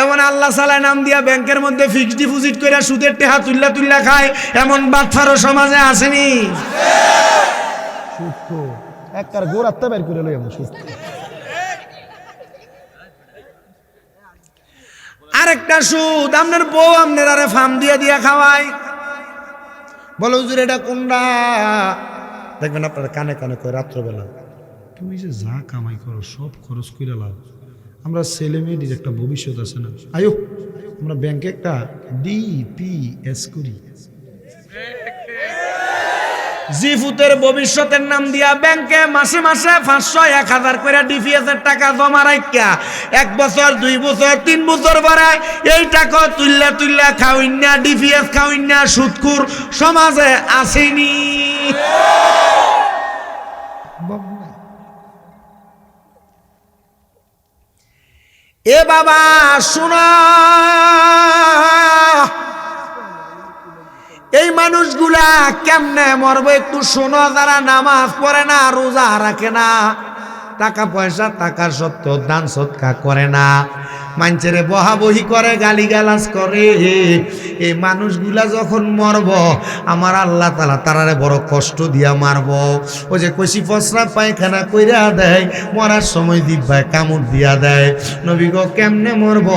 এমন আল্লাহ সালায় নাম দিয়া ব্যাংকের মধ্যে ফিক্সড ডিপোজিট করে সুদের টেহা তুল্লা তুল্লা খায় এমন বাটফারও সমাজে আসেনি? একবার গোড়াতে বের করে লই এমন সুদ। আরেকটা সুদ আপনার বউ আপনার আরে ফার্ম দিয়া দিয়া খাওয়ায়। বলো হুজুর এটা কোনটা? দেখবেন আপনার কানে কানে কয় রাত্রবেলা তুমি যে যা কামাই করো সব খরচ করে লাভ, আমরা ছেলে মেয়েদের একটা ভবিষ্যৎ আছে না, আয়ো আমরা ব্যাংকে একটা DPS করি। জিফুতের ভবিষ্যতের নাম দিয়া ব্যাংকে মাসে মাসে 500-1000 করে DPS এর টাকা জমা রাখিয়া 1 বছর 2 বছর 3 বছর পরে এই টাকা তুল্লা তুল্লা খাওইনা DPS খাওইনা সুদখোর সমাজে আসেনি? এ বাবা শোনো, এই মানুষগুলা কেমনে মরবে একটু শোনো। যারা নামাজ পড়ে না, রোজা রাখে না, টাকা পয়সা টাকার সত্ত্বেও দান সৎকা করে না, মানুষেরে বহাবহি করে, গালিগালাজ করে। এই মানুষগুলা যখন মরব আমার আল্লাহ তাআলা তারারে বড় কষ্ট দিয়া মারব। ওই যে কইছি প্রস্রাব পায়খানা কইরা দেয়, মরার সময় জিহ্বায় কামড় দিয়া দেয়। নবী গো কেমনে মরব?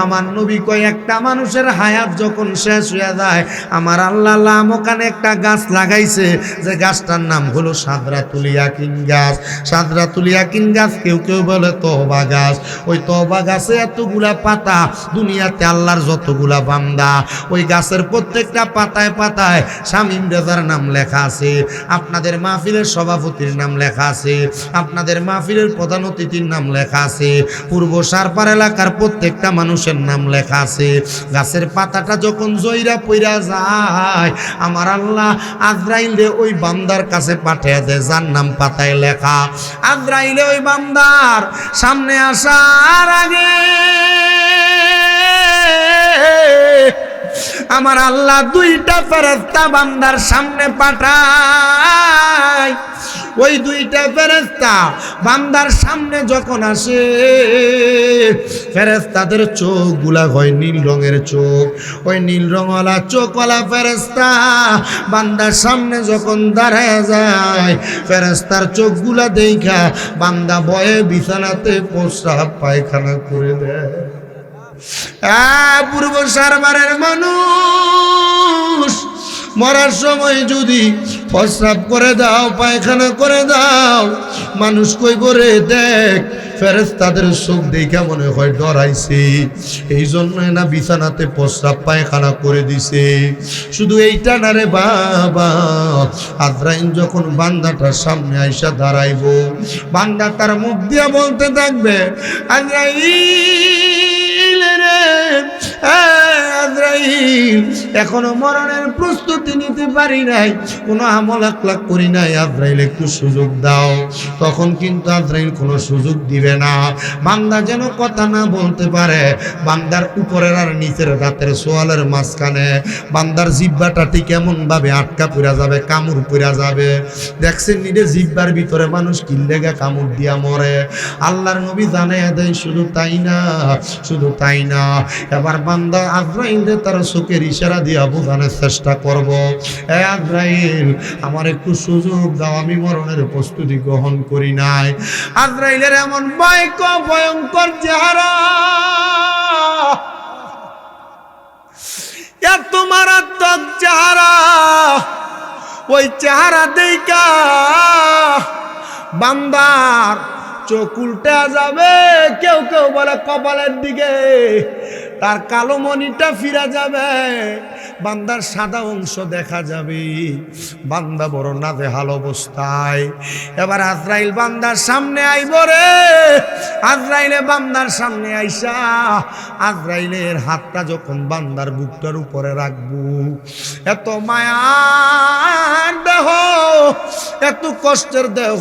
আমার নবী কয় একটা মানুষের হায়াত যখন শেষ হয়ে যায় আমার আল্লাহ লামকানে একটা গাছ লাগাইছে, যে গাছটার নাম হলো সাদরাতুল ইয়াকিন গাছ। সাদরাতুল ইয়াকিন গাছ কেউ কেউ বলে তওবা গাছ। ওই তওবা গাছে এতগুলা পাতা, দুনিয়াতে আল্লাহর যতগুলা বান্দা, ওই গাছের প্রত্যেকটা পাতায় পাতায় শামীম রেজার নাম লেখা আছে, আপনাদের মাহফিলের সভাপতির নাম লেখা আছে, আপনাদের মাহফিলের প্রধান অতিথির নাম লেখা আছে, পূর্ব সারপার এলাকার প্রত্যেকটা মানুষের নাম লেখা আছে। গাছের পাতাটা যখন জইরা পইরা যায় আমার আল্লাহ আজরাইলে ওই বান্দার কাছে পাঠিয়ে দেয় যার নাম পাতায় লেখা। আজরাইলে ওই বান্দার সামনে আসার আগে আমার আল্লাহ দুইটা ফেরেশতা বান্দার সামনে পাঠায়। ওই দুইটা ফেরেশতা বান্দার সামনে যখন আসে ফেরেশতাদের চোখগুলা হয় নীল রঙের চোখ। ওই নীল রঙওয়ালা চোখওয়ালা ফেরেশতা বান্দার সামনে যখন দাঁড়ায় যায় ফেরেশতার চোখগুলা দেখা বান্দা ভয়ে বিছানাতে প্রস্রাব পায়খানা করে দেয়। পূর্ব সারবারের মানুষ মরার সময় যদি প্রস্রাব করে দাও, পায়খানা করে দাও, মানুষ কইব রে দেখ ফেরেশতাদের চোখ দেখা মনে হয় ডরাইছে, এই জন্য না বিছানাতে প্রস্রাব পায়খানা করে দিছে। শুধু এইটা না রে বাবা, আজরাইল যখন বান্দাটার সামনে আইসা দাঁড়াইব বান্দা তার মুখ দিয়া বলতে থাকবে আজরাইল রে, আজরাইল এখনো মরণের প্রস্তুতি নিতে পারি নাই, কোনো আমল আকলাক করি নাই, আজরাইল একটু সুযোগ দাও। তখন কিন্তু আজরাইল কোনো সুযোগ দিবে না, বান্দা যেন কথা না বলতে পারে। বান্দার উপরের আর নিচের দাঁতের সোয়ালের মাঝখানে বান্দার জিহ্বাটা ঠিক এমন ভাবে আটকা পড়া যাবে, কামড় পড়া যাবে। দেখছেন নিজে জিহ্বার ভিতরে মানুষ কিল্লেগা কামড় দিয়া মরে। আল্লাহর নবী জানাইয়া দেয় শুধু তাই না, শুধু তাই না, এবার বান্দা আজরাইল তার চোখের ইশারা দিয়া বোঝানোর চেষ্টা করব, এ আজরাইল আমার একটু সুযোগ দাও, আমি মরণের প্রস্তুতি গ্রহণ করি নাই। আজরাইলের এমন ভয়ঙ্কর চেহারা, এত মারাত্মক চেহারা, ওই চেহারা দেখা বান্দার চোখ উল্টে যাবে, কেউ কেউ বলে কপালের দিকে, তার কালো মণিটা ফিরা যাবে, বান্দার সাদা অংশ দেখা যাবে, বান্দা বড় নাজেহাল অবস্থায়। এবার আজরাইল বান্দার সামনে আইব রে, আজরাইলে বান্দার সামনে আইসা আজরাইলের হাতটা যখন বান্দার বুকটার উপরে রাখবো, এত মায়ার দেহ, এত কষ্টের দেহ,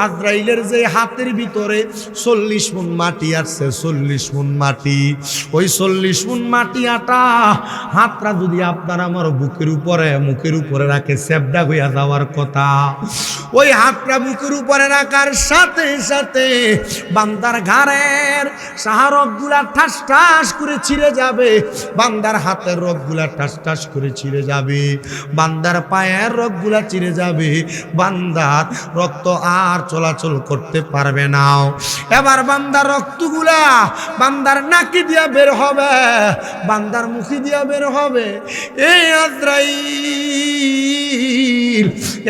আজরাইলের যে হাতের ভিতরে 40 মণ মাটি আছে, 40 মণ মাটি, ওই 40 মণ মাটি আটা হাতটা যদি আপনার আমার বুকের উপরে মুখের উপরে রাখে সেবডা হইয়া যাওয়ার কথা। ওই হাতটা বুকের উপরে রাখার সাথে সাথে বান্দার ঘাড়ের সাহারকগুলা ঠাস ঠাস করে ছিঁড়ে যাবে, বান্দার হাতের রগগুলা ঠাস ঠাস করে ছিঁড়ে যাবে, বান্দার পায়ের রগগুলা ছিঁড়ে যাবে, বান্দার রক্ত আর চলাচল করতে পারবে না। এবার বান্দার রক্তগুলা বান্দার নাকি দিয়া বের হবে, বান্দার মুখে দিয়া বের হবে। এই আজরাইল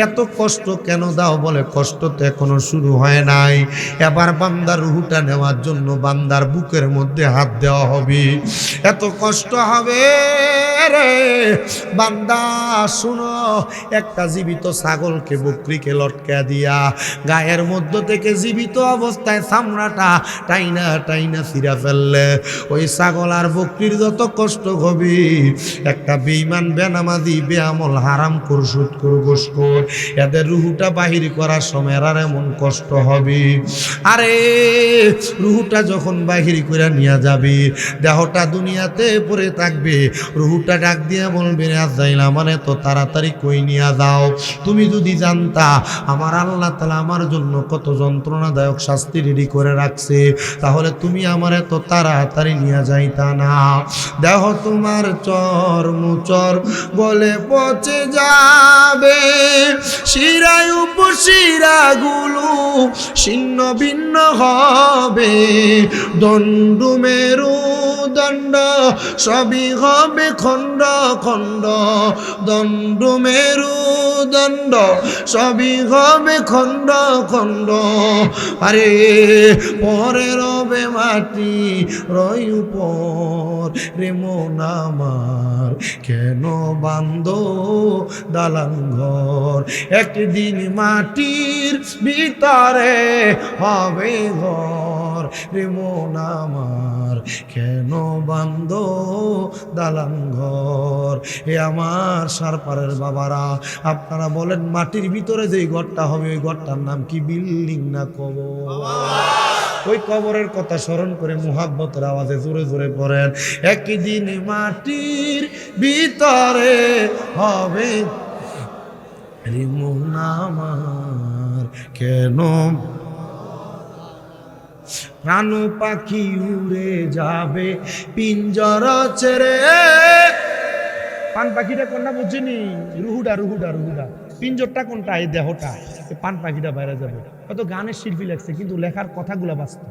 এত কষ্ট কেন দাও? বলে কষ্ট তো এখনো শুরু হয় নাই। এবার বান্দার রুহটা নেওয়ার জন্য বান্দার বুকের মধ্যে হাত দেওয়া হবে, এত কষ্ট হবে রে বান্দা। শুনো, একটা জীবিত ছাগলকে বকরিকে লটকা দিয়া গায়ের মধ্য থেকে জীবিত অবস্থায় চামড়াটা টাইনা টাইনা ছিঁড়া ফেললে ওই ছাগল আর বকরির যত কষ্ট হবে, একটা বেঈমান বেনামাজি বেআমল হারাম কর সুদ কর গোশ কর এদের রুহুটা বাহির করার সময় আর এমন কষ্ট হবে। আরে রুহুটা যখন বাহির করে নিয়ে যাবে, দেহটা দুনিয়াতে পড়ে থাকবে, রুহুটা রুহুটা ডাক দিয়ে বলবে রে আজরাইল আমার এত তাড়াতাড়ি কই নিয়ে যাও, তুমি যদি জানতা আমার আল্লাহ তাআলা আমার জন্য কত যন্ত্রণাদায়ক শাস্তি রেডি করে রাখছে, তাহলে তুমি আমার এত তাড়াতাড়ি নিয়ে যাইতা না। দেহ তোমার চর্মচর গলে পচে যাবে, শিরায় উপশিরাগুলো ছিন্ন ভিন্ন হবে, দণ্ড মেরু দণ্ড সবই হবে খণ্ড খণ্ড, দণ্ড মেরু দণ্ড সবই হবে খণ্ড খণ্ড। আরে পরে রবে মাটি রই উপর, রে মন আমার কেন বান্ধ দালান ঘর, একদিন মাটির ভিতরে হবে ঘর, রে মন আমার কেন বান্ধ দালান ঘর। এ আমার সারপাড়ের বাবারা, আপনারা বলেন মাটির ভিতরে যে ঘরটা হবে ওই ঘরটার নাম কি, বিল্ডিং না কবর? ওই কবরের কথা স্মরণ করে মুহাব্বতের আওয়াজে জোরে জোরে পড়েন, একদিন মাটির ভিতরে হবে রে মন আমার কেন, প্রাণ পাখি উড়ে যাবে পিঞ্জরা ছেড়ে। পান পাখিটা কোনটা বুঝিনি? রুহুডা রুহুডা রুহুডা। পিঞ্জরটা কোনটা? এই দেহটা। পান পাখিটা বাইরে যাবে। হয়তো গানের শিল্পী লাগছে কিন্তু লেখার কথাগুলো বাস্তব।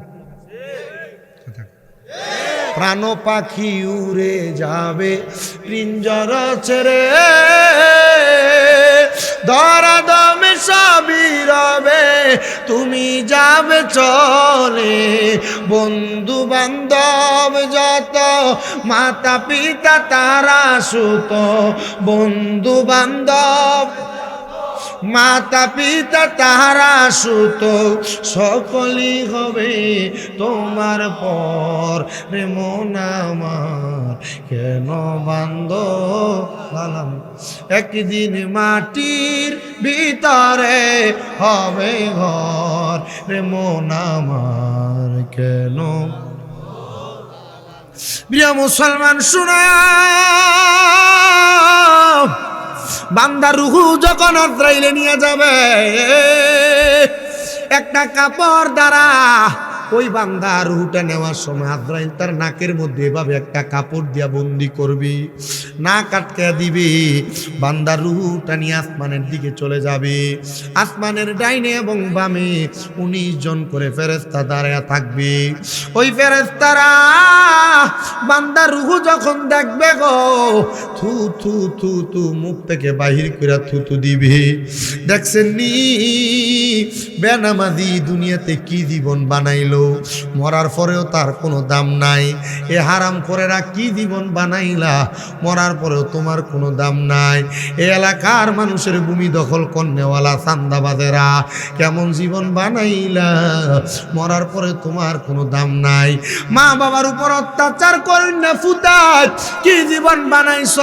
প্রাণ পাখি উড়ে যাবে পিঞ্জরা ছেড়ে, ধরা দমে সবই রবে তুমি যাবে চলে, বন্ধু বান্ধব যত মাতা পিতা তারা সুত, বন্ধু বান্ধব মাতা পিতা তাহারা সুত সকলই হবে তোমার পর, রে মন আমার কেন বান্ধ লালাম, একদিন মাটির ভিতরে হবে ঘর, রে মন আমার কেন। প্রিয় মুসলমান শুনো, বান্দার রুহু যখন আজরাইলে নিয়ে যাবে একটা কাপড় দ্বারা, ওই বান্দা রুহুটা নেওয়ার সময় আজরাইল তার নাকের মধ্যে এভাবে একটা কাপড় দিয়া বন্দি করবি, নাক আটকে দিবি, বান্দার রুহুটা নিয়ে আসমানের দিকে চলে যাবে। আসমানের ডাইনে এবং বামে 19 জন করে ফেরেশতা দাঁড়ায়া থাকবে। ওই ফেরেশতারা বান্দার রুহু যখন দেখবে গো, থু থু থু থু মুখ থেকে বাহির করে থুতু দিবে। দেখছেন নি বেনামাজি দুনিয়াতে কি জীবন বানাইলো, মরার পরেও তার কোনো দাম নাই। এ হারাম করেরা কি জীবন বানাইলা, মরার পরেও তোমার কোনো দাম নাই। এ এলাকার মানুষের ভূমি দখল করনেওয়ালা চান্দাবাজেরা কেমন জীবন বানাইলা, মরার পরে তোমার কোনো দাম নাই। মা বাবার উপর অত্যাচার করেন না ফুতাত, কি জীবন বানাইছ,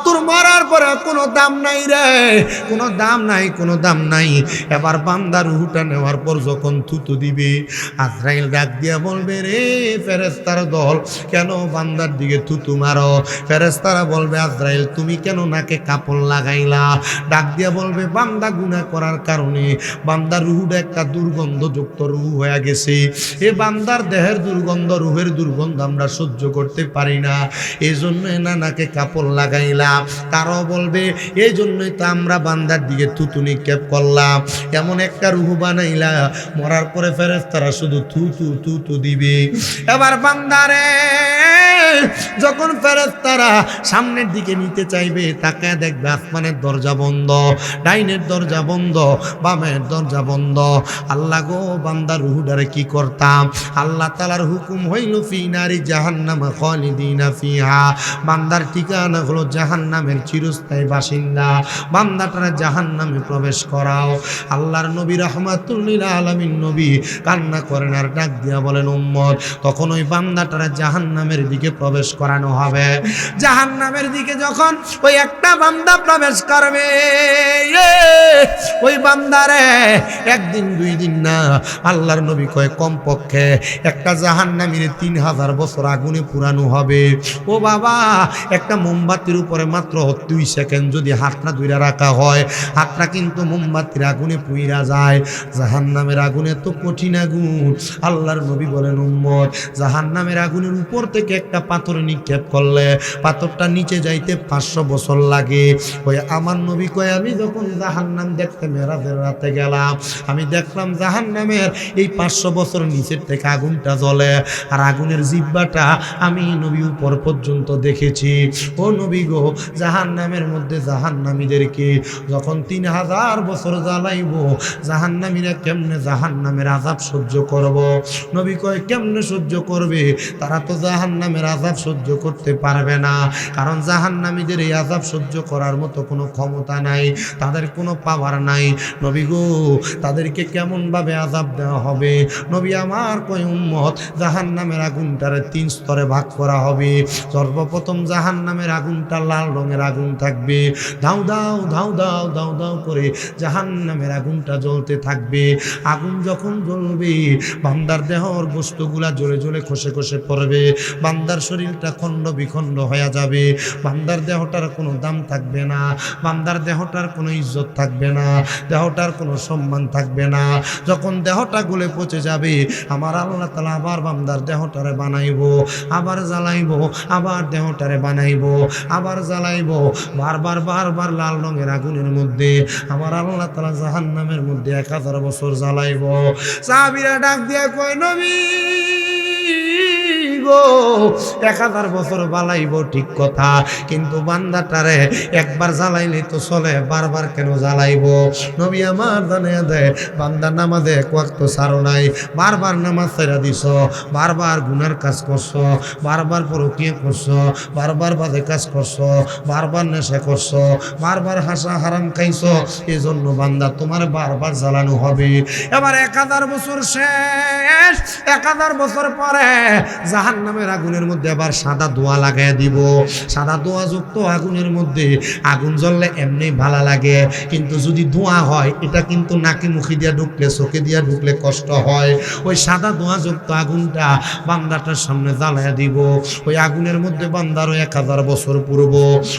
তোর মরার পরে কোনো দাম নাই রে, কোনো দাম নাই, কোনো দাম নাই। এবার বান্দার রুহুটা নেওয়ার পর যখন থুতু দিবে, আজরাইল ডাক দিয়া বলবে রে ফেরেশতার দল, কেন বান্দার দিকে থুতু মারো? ফেরেশতারা বলবে আজরাইল তুমি কেন নাকে কাপড় লাগাইলা? ডাক দিয়া বলবে বান্দা গুনাহ করার কারণে বান্দার রুহুটা একটা দুর্গন্ধযুক্ত রুহু হয়ে গেছে। এ বান্দার দেহের দুর্গন্ধ, রুহের দুর্গন্ধ আমরা সহ্য করতে পারি না, এই জন্য না নাকে কাপড় লাগাইলাম। তারাও বলবে এই জন্যই তো আমরা বান্দার দিকে থুতু নিক্ষেপ করলাম। এমন একটা রুহু বানাইলা, মরার পরে ফেরেশতারা শুধু থু থু থু থু দিবে। এবার বান্দারে যখন ফেরেশতারা সামনের দিকে নিতে চাইবে, তাকায় দেখবে আসমানের দরজা বন্ধ, ডাইনের দরজা বন্ধ, বামের দরজা বন্ধ। আল্লাহ গো, বান্দার রুহুডারে কি করতাম? আল্লাহ তাআলার হুকুম হইল ফি নারি জাহান্নাম খালিদিনা ফিহা, বান্দার ঠিকানা হলো জাহান্নামের চিরস্থায়ী বাসিন্দা, বান্দাটারে জাহান্নামে প্রবেশ করাও। আল্লাহর নবী রাহমাতুল লিল আলামিন নবী কান্না করেন আর ডাক দিয়া বলেন উম্মত, তখন ওই বান্দাটারে জাহান্নামের দিকে প্রবেশ করানো হবে। জাহান্নামের দিকে যখন ওই একটা বান্দা প্রবেশ করবে, ওই বান্দারে একদিন 2 দিন না, আল্লাহর নবী কয় কমপক্ষে একটা জাহান্নামীর 3000 বছর আগুনে পুরানো হবে। ও বাবা, একটা মোমবাতির উপরে মাত্র 2 সেকেন্ড যদি হাতটা ধরে রাখা হয়, হাতটা কিন্তু মোমবাতির আগুনে পুইরা যায়। জাহান্নামের আগুনে তো কঠিন আগুন। আল্লাহর নবী বলেন, উম্মত, জাহান্নামের আগুনের উপর থেকে একটা পাথর নিক্ষেপ করলে পাথরটা নিচে যাইতে 500 বছর লাগে। ওই আমার নবী কয়, আমি যখন জাহান্নাম দেখতে মেরাজের রাতে গেলাম, আমি দেখলাম জাহান্নামের এই 500 বছর নিচের থেকে আগুনটা জ্বলে, আর আগুনের জিহ্বাটা আমি নবী উপর পর্যন্ত দেখেছি। ও নবী গো, জাহান্নামের মধ্যে জাহান্নামীদেরকে যখন 3000 বছর জ্বালাইব, জাহান্নামীরা কেমনে জাহান্নামের আযাব সহ্য করব? নবী কয়, কেমনে সহ্য করবে? তারা তো জাহান্নামের আযাব সহ্য করতে পারবে না, কারণ জাহান্নামীদের এই আযাব সহ্য করার মতো কোনো ক্ষমতা নাই, তাদের কোনো পাওয়ার নাই। নবী গো, তাদেরকে কেমন ভাবে আযাব দেওয়া হবে? নবী আমার কয়, উম্মত, জাহান্নামের আগুনটারে 3 স্তরে ভাগ করা হবে। সর্বপ্রথম জাহান্নামের আগুনটা লাল রঙের আগুন থাকবে, দাউ দাউ দাউ দাউ দাউ দাউ করে জাহান্নামের আগুনটা জ্বলতে থাকবে। আগুন যখন জ্বলবে, বান্দার দেহর বস্তুগুলা জ্বলে জ্বলে খসে খসে পড়বে, বান্দার শরীরটা খণ্ড বিখণ্ড হয়ে যাবে, বান্দার দেহটার কোনো দাম থাকবে না, বান্দার দেহটার কোনো ইজ্জত থাকবে না, দেহটার কোনো সম্মান থাকবে না। যখন দেহটা গলে পচে যাবে, আমার আল্লাহ তাআলা আবার বান্দার দেহটারে বানাইবো, আবার জ্বালাইবো, আবার দেহটারে বানাইবো, আবার জ্বালাইবো, বারবার বারবার লাল রঙের আগুনের মধ্যে আমার আল্লাহ তাআলা জাহান্নামের মধ্যে 1000 বছর জ্বালাইবো। সাহাবীরা ডাক দিয়ে কয়, নবী গো, 1000 বছর জ্বালাইব ঠিক কথা, কিন্তু বান্দাটারে একবার জ্বালাইলে তো চলে, বারবার কেন জ্বালাইব? নবী আমার জানিয়ে দেয়, বান্দা নামাজে এক ওয়াক্ত ছাড়ো নাই, বারবার নামাজ ছেড়ে দিছ, বারবার গুনার কাজ করছো, বারবার পরকীয়া করছো, বারবার বাজে কাজ করছো, বারবার নেশা করছো, বারবার হাসা হারাম খাইছো, এই জন্য বান্দা তোমার বারবার জ্বালানো হবে। এবার 1000 বছর শেষ, 1000 বছর পরে জাহান্নামের আগুনের মধ্যে আবার সাদা ধোঁয়া লাগাই দিব। সাদা ধোঁয়া যুক্ত আগুনের মধ্যে আগুন জ্বললে এমনি ভালো লাগে, কিন্তু যদি ধোঁয়া হয়, এটা কিন্তু নাকি মুখে দিয়া ঢুকলে, চোখে দিয়া ঢুকলে কষ্ট হয়। ওই সাদা ধোঁয়া যুক্ত আগুনটা বান্দাটার সামনে জ্বালাইয়া দিব। ওই আগুনের মধ্যে বান্দারও 1000 বছর পূর্ব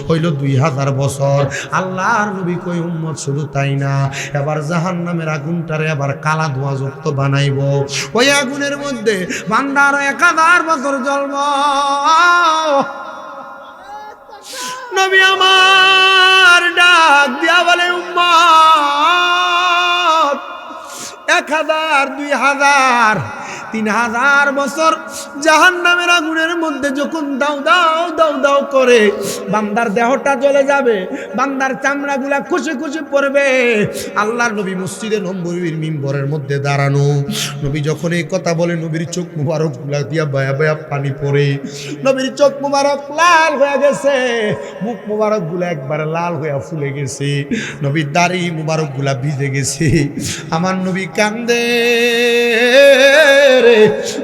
হইল 2000 বছর। আল্লাহর নবী কই, উম্মত শুধু তাই না, এবার জাহান্নামের আগুনটারে আবার কালা ধোঁয়া যুক্ত বানাইব। ওই আগুনের মধ্যে বান্দারও 1000 বছর জ্বলব। নবী আমার ডাক দিয়া বলে, উম্মত, 1000, 2000, 3000 বছর জাহান্নামের আগুনের মধ্যে যখন দাও দাও দাও দাও করে বান্দার দেহটা জ্বলে যাবে, বান্দার চামড়াগুলা খুশি খুশি পড়বে। আল্লাহর নবী মসজিদে নববীর মিম্বরের মধ্যে দাঁড়ানো, নবী যখন এই কথা বলে, নবীর চোখ মুবারক গুলা দিয়া বয়া বয়া পানি পড়ে, নবীর চোখ মুবারক লাল হয়ে গেছে, মুখ মুবারক গুলা একবার লাল হয়ে ফুলে গেছে, নবীর দাড়ি মুবারক গুলা ভিজে গেছে। আমার নবী কান্দে রে,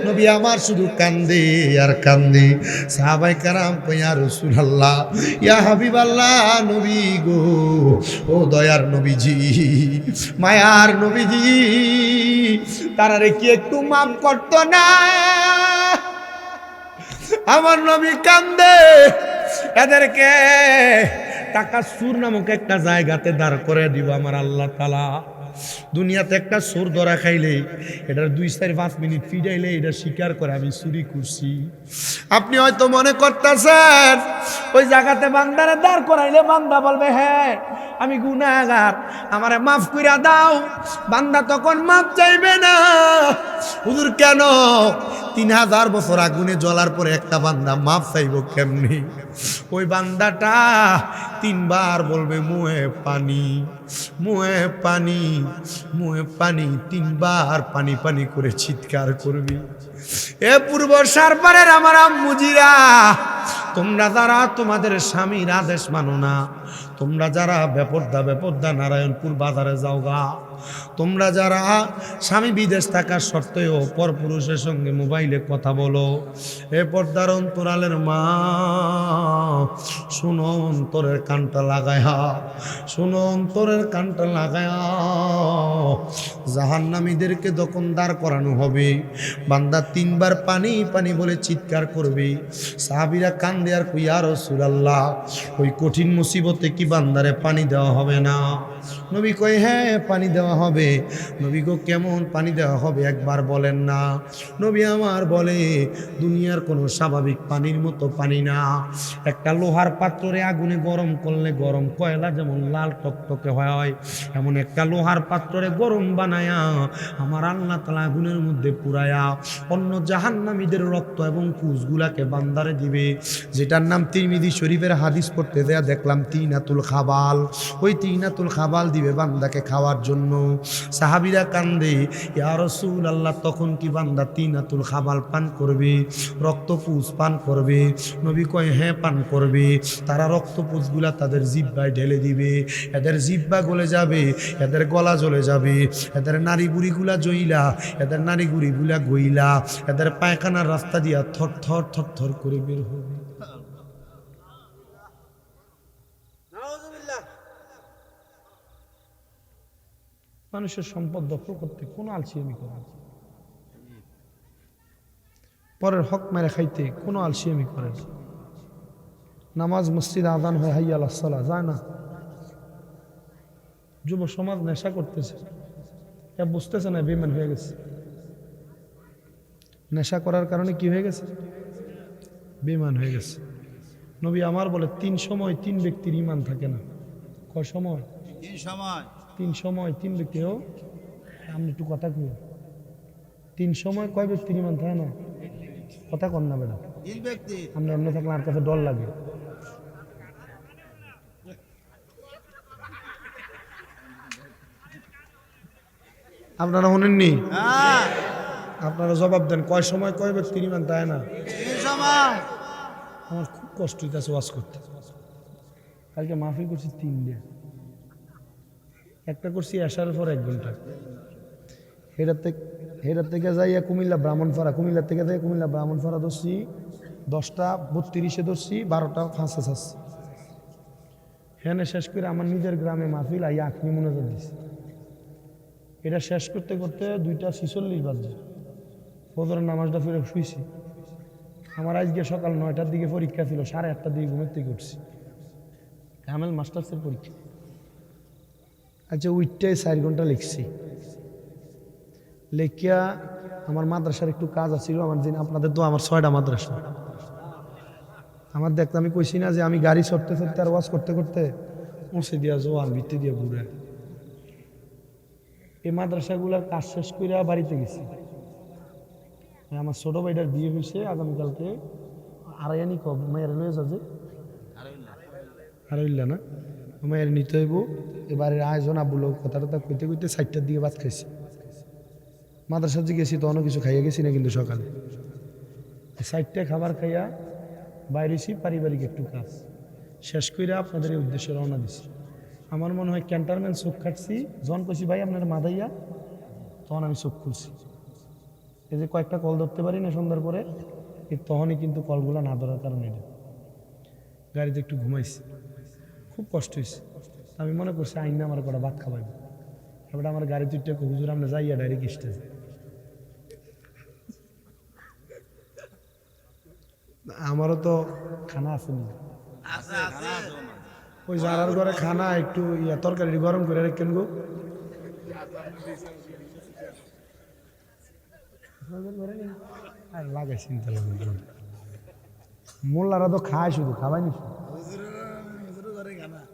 নবী আমার শুধু কান্দে আর কান্দে। সাহাবায়ে কেরাম কয়, ইয়া রাসূলুল্লাহ, ইয়া হাবিবাল্লাহ, নবী গো, ও দয়ার নবীজি, মায়ার নবীজি, তারারে কি একটু মাফ করতো না? আমার নবী কান্দে। এদেরকে টাকা সুর নামক একটা জায়গাতে দাঁড় করে দিব আমার আল্লাহ তাআলা। দুনিয়াতে একটা চোর ধরা খাইলে এটার 2-4-5 মিনিট ফিরাইলে এটা স্বীকার করে আমি চুরি করছি। আপনি হয়তো মনে করতেছেন ওই জায়গাতে বান্দারে দাঁড় করাইলে বান্দা বলবে, হ্যাঁ আমি গুনাহগার, আমারে মাফ কইরা দাও। বান্দা তখন মাফ চাইবে না। হুজুর কেন? 3000 বছর আগুনে জ্বলার পরে একটা বান্দা মাফ চাইব কেমনি? ওই বান্দাটা 3 বার বলবে, মুহে পানি, মুহে পানি, মুহে পানি, 3 বার পানি পানি করে চিৎকার করবি। এ পূর্ব সারপারের আমার আম্মুজিরা, তোমরা যারা তোমাদের স্বামীর আদেশ মানো না, তোমরা যারা বেপরদা বেপরদা নারায়ণপুর বাজারে যাও গা, তোমরা যারা স্বামী বিদেশ থাকার সত্ত্বেও পরপুরুষের সঙ্গে মোবাইলে কথা বলো, এ পর্দার অন্তরালের মা, শুনো অন্তরের কানটা লাগায়া, শুনো অন্তরের কানটা লাগায়া, জাহান্নামীদেরকে যখন দাঁড় করানো হবে, বান্দা তিনবার পানি পানি বলে চিৎকার করবে। সাহাবীরা কান্দে আর কই, ইয়া রাসূলুল্লাহ, ওই কঠিন মুসিবতে কি বান্দারে পানি দেওয়া হবে না? নবী কয়, হ্যাঁ পানি দেওয়া হবে। নবী গো, কেমন পানি দেওয়া হবে একবার বলেন না? নবী আমার বলে, দুনিয়ার কোনো স্বাভাবিক পানির মতো পানি না। একটা লোহার পাত্রে আগুনে গরম করলে গরম কয়লা যেমন লাল টকটকে হয়, এমন একটা লোহার পাত্রে গরম বানায়া আমার আল্লাহ তাআলা আগুনের মধ্যে পুরায়া অন্য জাহান্নামীদের রক্ত এবং কুশগুলাকে বান্দারে দিবে, যেটার নাম তিরমিজি শরীফের হাদিস পড়তে দেয়া দেখলাম তিনাতুল খাবাল। ওই তিনাতুল খাবাল দিবে বান্দাকে খাওয়ার জন্য। সাহাবীরা কান্দে, ইয়া রাসূলুল্লাহ, তখন কি বান্দা তিনাতুল খাবাল পান করবে, রক্তপুষ পান করবে? নবী কয়, হ্যাঁ পান করবে। তারা রক্তপুষগুলা তাদের জিহ্বায় ঢেলে দিবে, এদের জিহ্বা গলে যাবে, এদের গলা জ্বলে যাবে, এদের নারী বুড়িগুলা জইলা, এদের নারী গুড়িগুলা গইলা, এদের পায়খানার রাস্তা দিয়া থর থর থর থর করে বের হবে। মানুষের সম্পদ দখল করতে কোনো আলসিয়ামি করে না, পরের হক মেরে খাইতে কোনো আলসিয়ামি করে না। নামাজ মসজিদ আযান হয়, হাইয়া আলাস সালাহ, যায় না। যুব সমাজ নেশা করতেছে, এ বুঝতেছে না, বেঈমান হয়ে গেছে। নেশা করার কারণে কি হয়ে গেছে? বেঈমান হয়ে গেছে। নবী আমার বলে, 3 সময় 3 ব্যক্তির ঈমান থাকে না। কয় সময়? 3 সময়। 3 সময় 3 ব্যক্তি। ও আমি একটু কথা কই, 3 সময় কয় ব্যক্তির ঈমান থাকে না? কথা কন না বেটা, 3 ব্যক্তি। আমরা এমনি থাকলে আর কাছে ডর লাগে। আপনারা শুনেননি? হ্যাঁ, আপনারা জবাব দেন, কয় সময় কয় ব্যক্তির ঈমান থাকে না? 3 সময়। আমার খুব কষ্ট হইতেছে ওয়াজ করতে। কালকে মাহফিল করছি 3 দিয়ে, একটা করছি এশার পর 1 ঘন্টা। হেরার থেকে যাইয়া কুমিল্লা ব্রাহ্মণপাড়া, কুমিল্লা থেকে যাই কুমিল্লা ব্রাহ্মণপাড়া ধরছি 10টা 32-এ ধরছি, 12টা 5-এ ছাড়ছি। হেনে শেষ করে আমার নিজের গ্রামে মাহফিল আইয়া আখনি মোনাজাত দিছি। এটা শেষ করতে করতে 2টা 46 বাজে। ফজরের নামাজটা ফিরে শুইছি। আমার আজকে সকাল 9টার দিকে পরীক্ষা ছিল, 8:30টার দিকে ঘুমের থেকে উঠছি। কামেল মাস্টার্সের পরীক্ষা। আচ্ছা, উইটটাই 4 ঘন্টা লিখছি। লেখিয়া আমার মাদ্রাসার একটু কাজ আছিল, আমার দিন আপনাদের তো আমার 6টা মাদ্রাসা। আমার দেখতে আমি কইছি না যে আমি গাড়ি চড়তে চড়তে আর ওয়াজ করতে করতে পৌঁছে দিয়া জোয়ান ভিত্তি দিয়ে ঘুরে। এই মাদ্রাসাগুলার কাজ শেষ করে বাড়িতে গেছি। আমার ছোট ভাইটার বিয়ে হয়েছে আগামীকালকে। আড়াইয়ানি কব মায়ের লয়ে যাবে, আড়াইলা না, মায়ের নিতে হইব। এবারের আয়োজন আবুলো কথা টথা কইতে কইতে 4টার দিকে ভাত খাইছি। মাদ্রাসা যে গেছি তখনও কিছু খাইয়া গেছি না, কিন্তু সকালে 4টা খাবার খাইয়া বাইরেছি, পারিবারিক একটু কাজ শেষ করে আপনাদের এই উদ্দেশ্যে রওনা দিছি। আমার মনে হয় ক্যান্টারম্যান চোখ খাটছি, জন কইছি ভাই আপনার মাদাইয়া, তখন আমি চোখ খুলছি। এই যে কয়েকটা কল ধরতে পারি না সন্ধ্যার পরে, তখনই কিন্তু কলগুলো না ধরার কারণে এটা গাড়িতে একটু ঘুমাইছি, খুব কষ্ট হয়েছে। আমি মনে করছি আইন আমার কটা ভাত খাওয়াইব। এবার আমার গাড়ি তুইটা হুজুর আমরা যাইয়া ডাইরেক্ট স্টেজ। আমারও তো খানা আসেনি, ওই যারার ঘরে খানা একটু তরকারি গরম করে রেখেন গো। আর লাগাই চিন্তা লাগে, মোল্লারা তো খায়, শুধু খাওয়াই নি,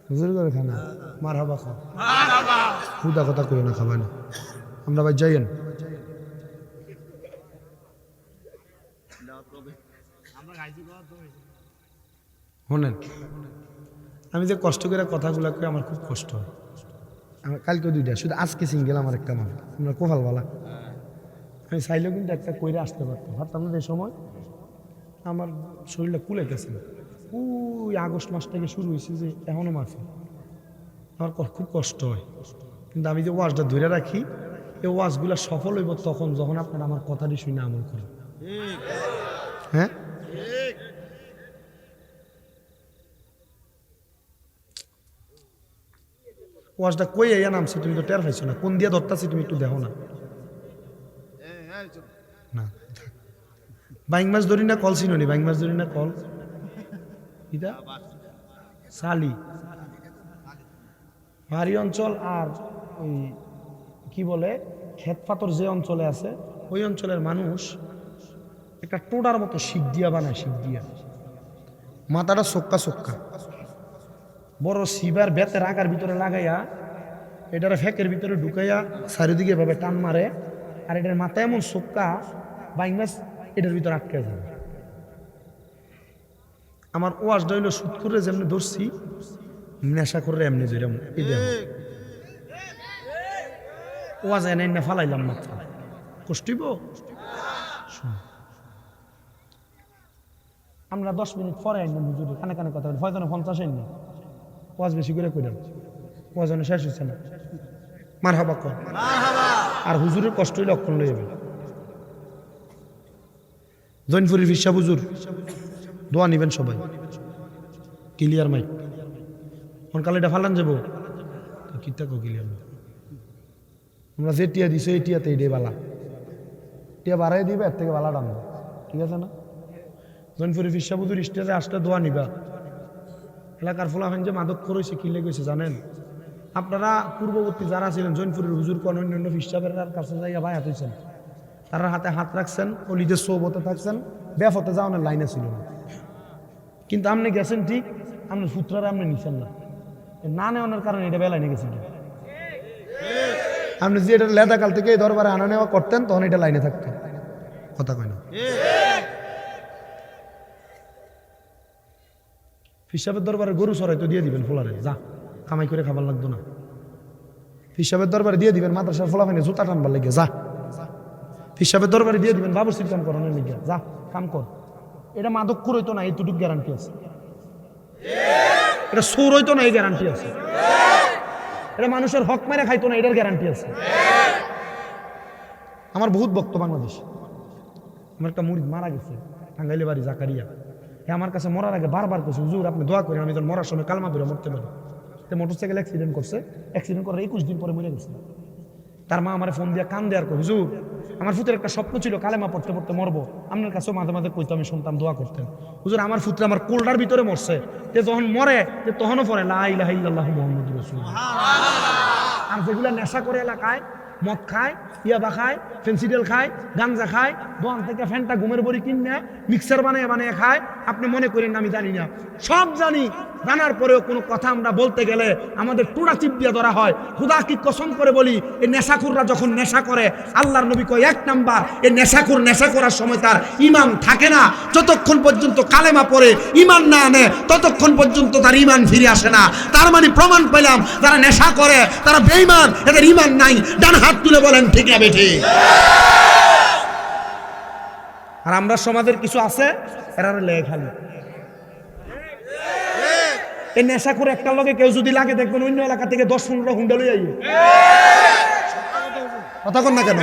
হুজুর করে খানা মার হাবা খাও, হুদা কথা কই না, খাবাই না। আমরা ভাই যাইয়েন, শোনেন, আমি যে কষ্ট করে কথাগুলো কই আমার খুব কষ্ট হয়। আমার কালকে 2টা, শুধু আজকে সিঙ্গেল আমার একটা মাল, আমরা কোফাল বলা। আমি চাইলেও কিন্তু একটা কইরে আসতে পারতাম, ভাবতাম না যে সময় আমার শরীরটা কুলাইতেছে না। ওই আগস্ট মাস থেকে শুরু হয়েছে যে এখনও মারছে, আমার খুব কষ্ট হয়। কিন্তু আমি যে ওয়াজটা ধরে রাখি, এই ওয়াজগুলা সফল হইব তখন যখন আপনারা আমার কথাটি শুনে আমল করেন। হ্যাঁ, ওয়াজটা কই আইয়া নামছে তুমি তো টের পাইছো না, কোন দিয়ে ধরতাছি তুমি একটু দেখো না। না বাইং মাছ ধরি না কল চিনি, বাইং মাছ ধরি না কল এটা শালি ভারী অঞ্চল। আর ওই কি বলে ক্ষেত পাথর যে অঞ্চলে আছে ওই অঞ্চলের মানুষ একটা টোডার মতো শিক দিয়া বানায়, শিক দিয়া মাথাটা চক্কা চক্কা বড় শিবার বেতের আগার ভিতরে লাগাইয়া এটার ফেকের ভিতরে ঢুকাইয়া চারিদিকে ভাবে টান মারে, আর এটার মাথায় এমন চক্কা বাইং মাছ এটার ভিতরে আটকে যাবে। আমার ওয়াজটা হইলো সুদ করে যেমনি ধরছি নেশা করে এমনি ধরলাম, এই দেখো ওয়াজ এনে না ফালাইলাম মাত্র কষ্টিব। আমরা 10 মিনিট পরে আইলাম হুজুরে কানে কানে কথা বলি, ফয়জনে 50 আইনি ওয়াজ বেশি করে কইলাম, ওয়াজনে শেষ হচ্ছে না। মারহাবা কর, আর হুজুরের কষ্ট হইলে অক্ষণ লই যাবে। জৈনপুরের ফিসা হুজুর দোয়া নিবেন সবাই, ক্লিয়ার মাইক কালে এটা ফালান যাবো কিতা কো ক্লিয়ার মাইক। আমরা যে টিয়া দিছো এই টিয়াতে এটাই বালা, টিয়া বাড়াই দিবে এর থেকে বালা টানবো, ঠিক আছে না? জৈনপুরের ফিসা হুজুর স্টেজে আসলে দোয়া নিবা। এলাকার ফলাফান যে মাদক করেছে কি লেগেছে জানেন আপনারা? পূর্ববর্তী যারা ছিলেন জৈনপুরের হুজুর কোন অন্যান্য ফিসাবের কাছে যাইয়া ভাই হাতেছেন, তারা হাতে হাত রাখছেন, অলিদের সৌবতে থাকছেন, বেফতে যাওয়ানোর লাইনে ছিল না। কিন্তু আপনি গেছেন ঠিক, আপনার সূত্রারে আপনি নিছেন না, না নেওয়ানোর কারণে এটা বেলায় নিয়ে গেছেন। আপনি যে এটা লেদাকাল থেকে এই দরবারে আনা নেওয়া করতেন তখন এটা লাইনে থাকতো, কথা কয় না। ফিসাবের দরবারে গরু সরাই তো দিয়ে দিবেন ফোলারে, যা কামাই করে খাবার লাগতো না। ফিসাবের দরবারে দিয়ে দিবেন মাদ্রাসার ফলাফানে জুতা টানবার লেগে, যা ফিসাবের দরবারে দিয়ে দিবেন বাবুর সিলকাম করানোর লেগে, যা কাম কর। এটা মাদক করইতো না এইটুকু গ্যারান্টি আছে, এটা সৌর হইতো না এই গ্যারান্টি আছে, এটা মানুষের হক মেরে খাইতো না এটার গ্যারান্টি আছে। আমার বহুত ভক্ত বাংলাদেশ, আমার একটা মুরিদ মারা গেছে টাঙ্গাইলে বাড়ি জাকারিয়া, আমার কাছে মরার আগে বারবার করছে হুজুর আপনি দোয়া করেন আমি যেন মরার সময় কালমা ধরে মরতে পারি। মোটরসাইকেল অ্যাক্সিডেন্ট করছে, অ্যাক্সিডেন্ট করার 21 দিন পরে মরে গেছে। তার মা আমার ফোন দিয়ে কান দেওয়ার কো হুজুর আমার ফুতের একটা স্বপ্ন ছিল কালেমা পড়তে পড়তে মরবো, আপনার কাছেও মাঝে মাঝে কইতো আমি শুনতাম দোয়া করতেন। হুজুর আমার ফুতরে আমার কোলটার ভিতরে মরছে, তে যখন মরে তে তখনও পড়ে লা ইলাহা ইল্লাল্লাহু মুহাম্মাদুর রাসূলুল্লাহ। আর যেগুলা নেশা করে এলাকায় মদ খায়, ইয়াবা খায়, ফেন্সিডেল খায়, গাঞ্জা খায়, দোকান থেকে ফ্যানটা ঘুমের বড়ি কিনে মিক্সার বানিয়ে বানিয়ে খায়, আপনি মনে করেন আমি জানি না, সব জানি। জানার পরেও কোনো কথা আমরা বলতে গেলে আমাদের টুড়া চিপ দিয়ে ধরা হয়। খোদা কি কসম করে বলি, এই নেশাখুররা যখন নেশা করে আল্লাহর নবী কয় 1 নাম্বার এই নেশাখুর নেশা করার সময় তার ঈমান থাকে না, যতক্ষণ পর্যন্ত কালেমা পড়ে ঈমান না আনে ততক্ষণ পর্যন্ত তার ঈমান ফিরে আসে না। তার মানে প্রমাণ পেলাম যারা নেশা করে তারা বেঈমান, এদের ঈমান নাই। ডান হাত তুলে বলেন ঠিক না বেঠিক? আর আমরা সমাজের কিছু আছে এরা লেগে খালি এই নেশা করে একটা লগে কেউ যদি লাগে দেখবেন অন্য এলাকা থেকে 10-15 হুন্ডা লই আইয়ে, কথা কন না কেন?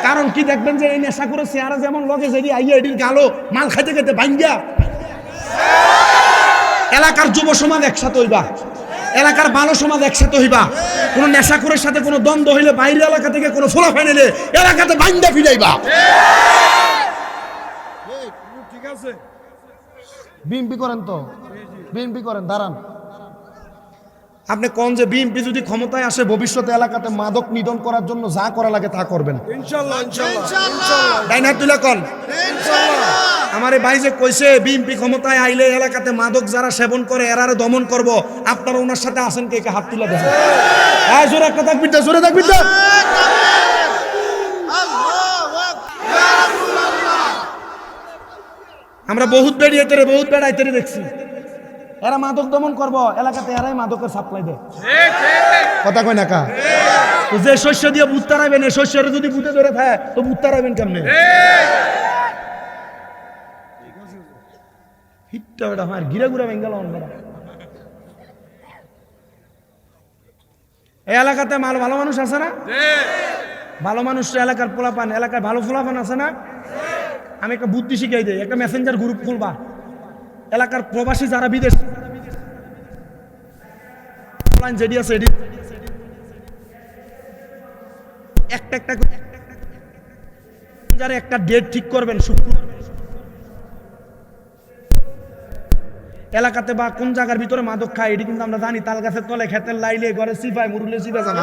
কারণ কি দেখবেন যে এই নেশা করে চেহারা যেমন লগে যদি আইয়া এডির গালো মাল খাইতে খাইতে ভাঙ্গিয়া। এলাকার যুব সমাজ একসাথে হইবা, এলাকার ভালো সমাজ একসাথে হইবা। কোন নেশাখোরের সাথে কোনো দ্বন্দ্ব হইলে বাইরের এলাকা থেকে কোনো ফোলা ফাইনালে এলাকাতে ভাঙ্গা ফিরাইবা। ঠিক আছে, বিএমপি করেন তো, বিএমপি করেন, দাঁড়ান। আপনি কোন যে বিএমপি যদি ক্ষমতায় আসে ভবিষ্যতে এলাকাতে মাদক নিধন করার জন্য যা করা লাগে তা করবেন ইনশাআল্লাহ। ইনশাআল্লাহ ডাইনা তুলে কোন ইনশাআল্লাহ। আমারে ভাই যে কইছে বিএমপি ক্ষমতায় আইলে এলাকাতে মাদক যারা সেবন করে এরারে দমন করব, আপনারা ওনার সাথে আছেন কে? হাত তুলে দেন। এই জোরে একটা তাকবীর দাও, জোরে তাকবীর দাও। আমরা বহুত বেড়িয়েতে বহুত বেড়াইতে দেখছি, এরা মাদক দমন করব এলাকাতে, এরাই মাদকের সাপ্লাই দেয়। কথা কয় না কা? যে শস্য দিয়ে ভূত তাড়াইবেন, এই শস্যের যদি ভূতে ধরে থাকে তো ভূত তাড়াইবেন কেমনে? হিটটা ওটা হয় গিরা গুড়া বেঙ্গাল। এই এলাকাতে ভালো মানুষ আছে না? ভালো মানুষ এলাকার পোলাপান, এলাকায় ভালো পোলাপান আছে না? আমি একটা বুদ্ধি শিখাই দিই, একটা মেসেঞ্জার গ্রুপ খুলবা, এলাকার প্রবাসী যারা বিদেশ যেটি আছে একটা ডেট ঠিক করবেন, শুক্রবার এলাকাতে বা কোন জায়গার ভিতরে মাদক খায় এটি কিন্তু আমরা জানি। তাল গাছের তলে, খেতের লাইলে, ঘরে সিপাই, মুরুলে সিপা জানা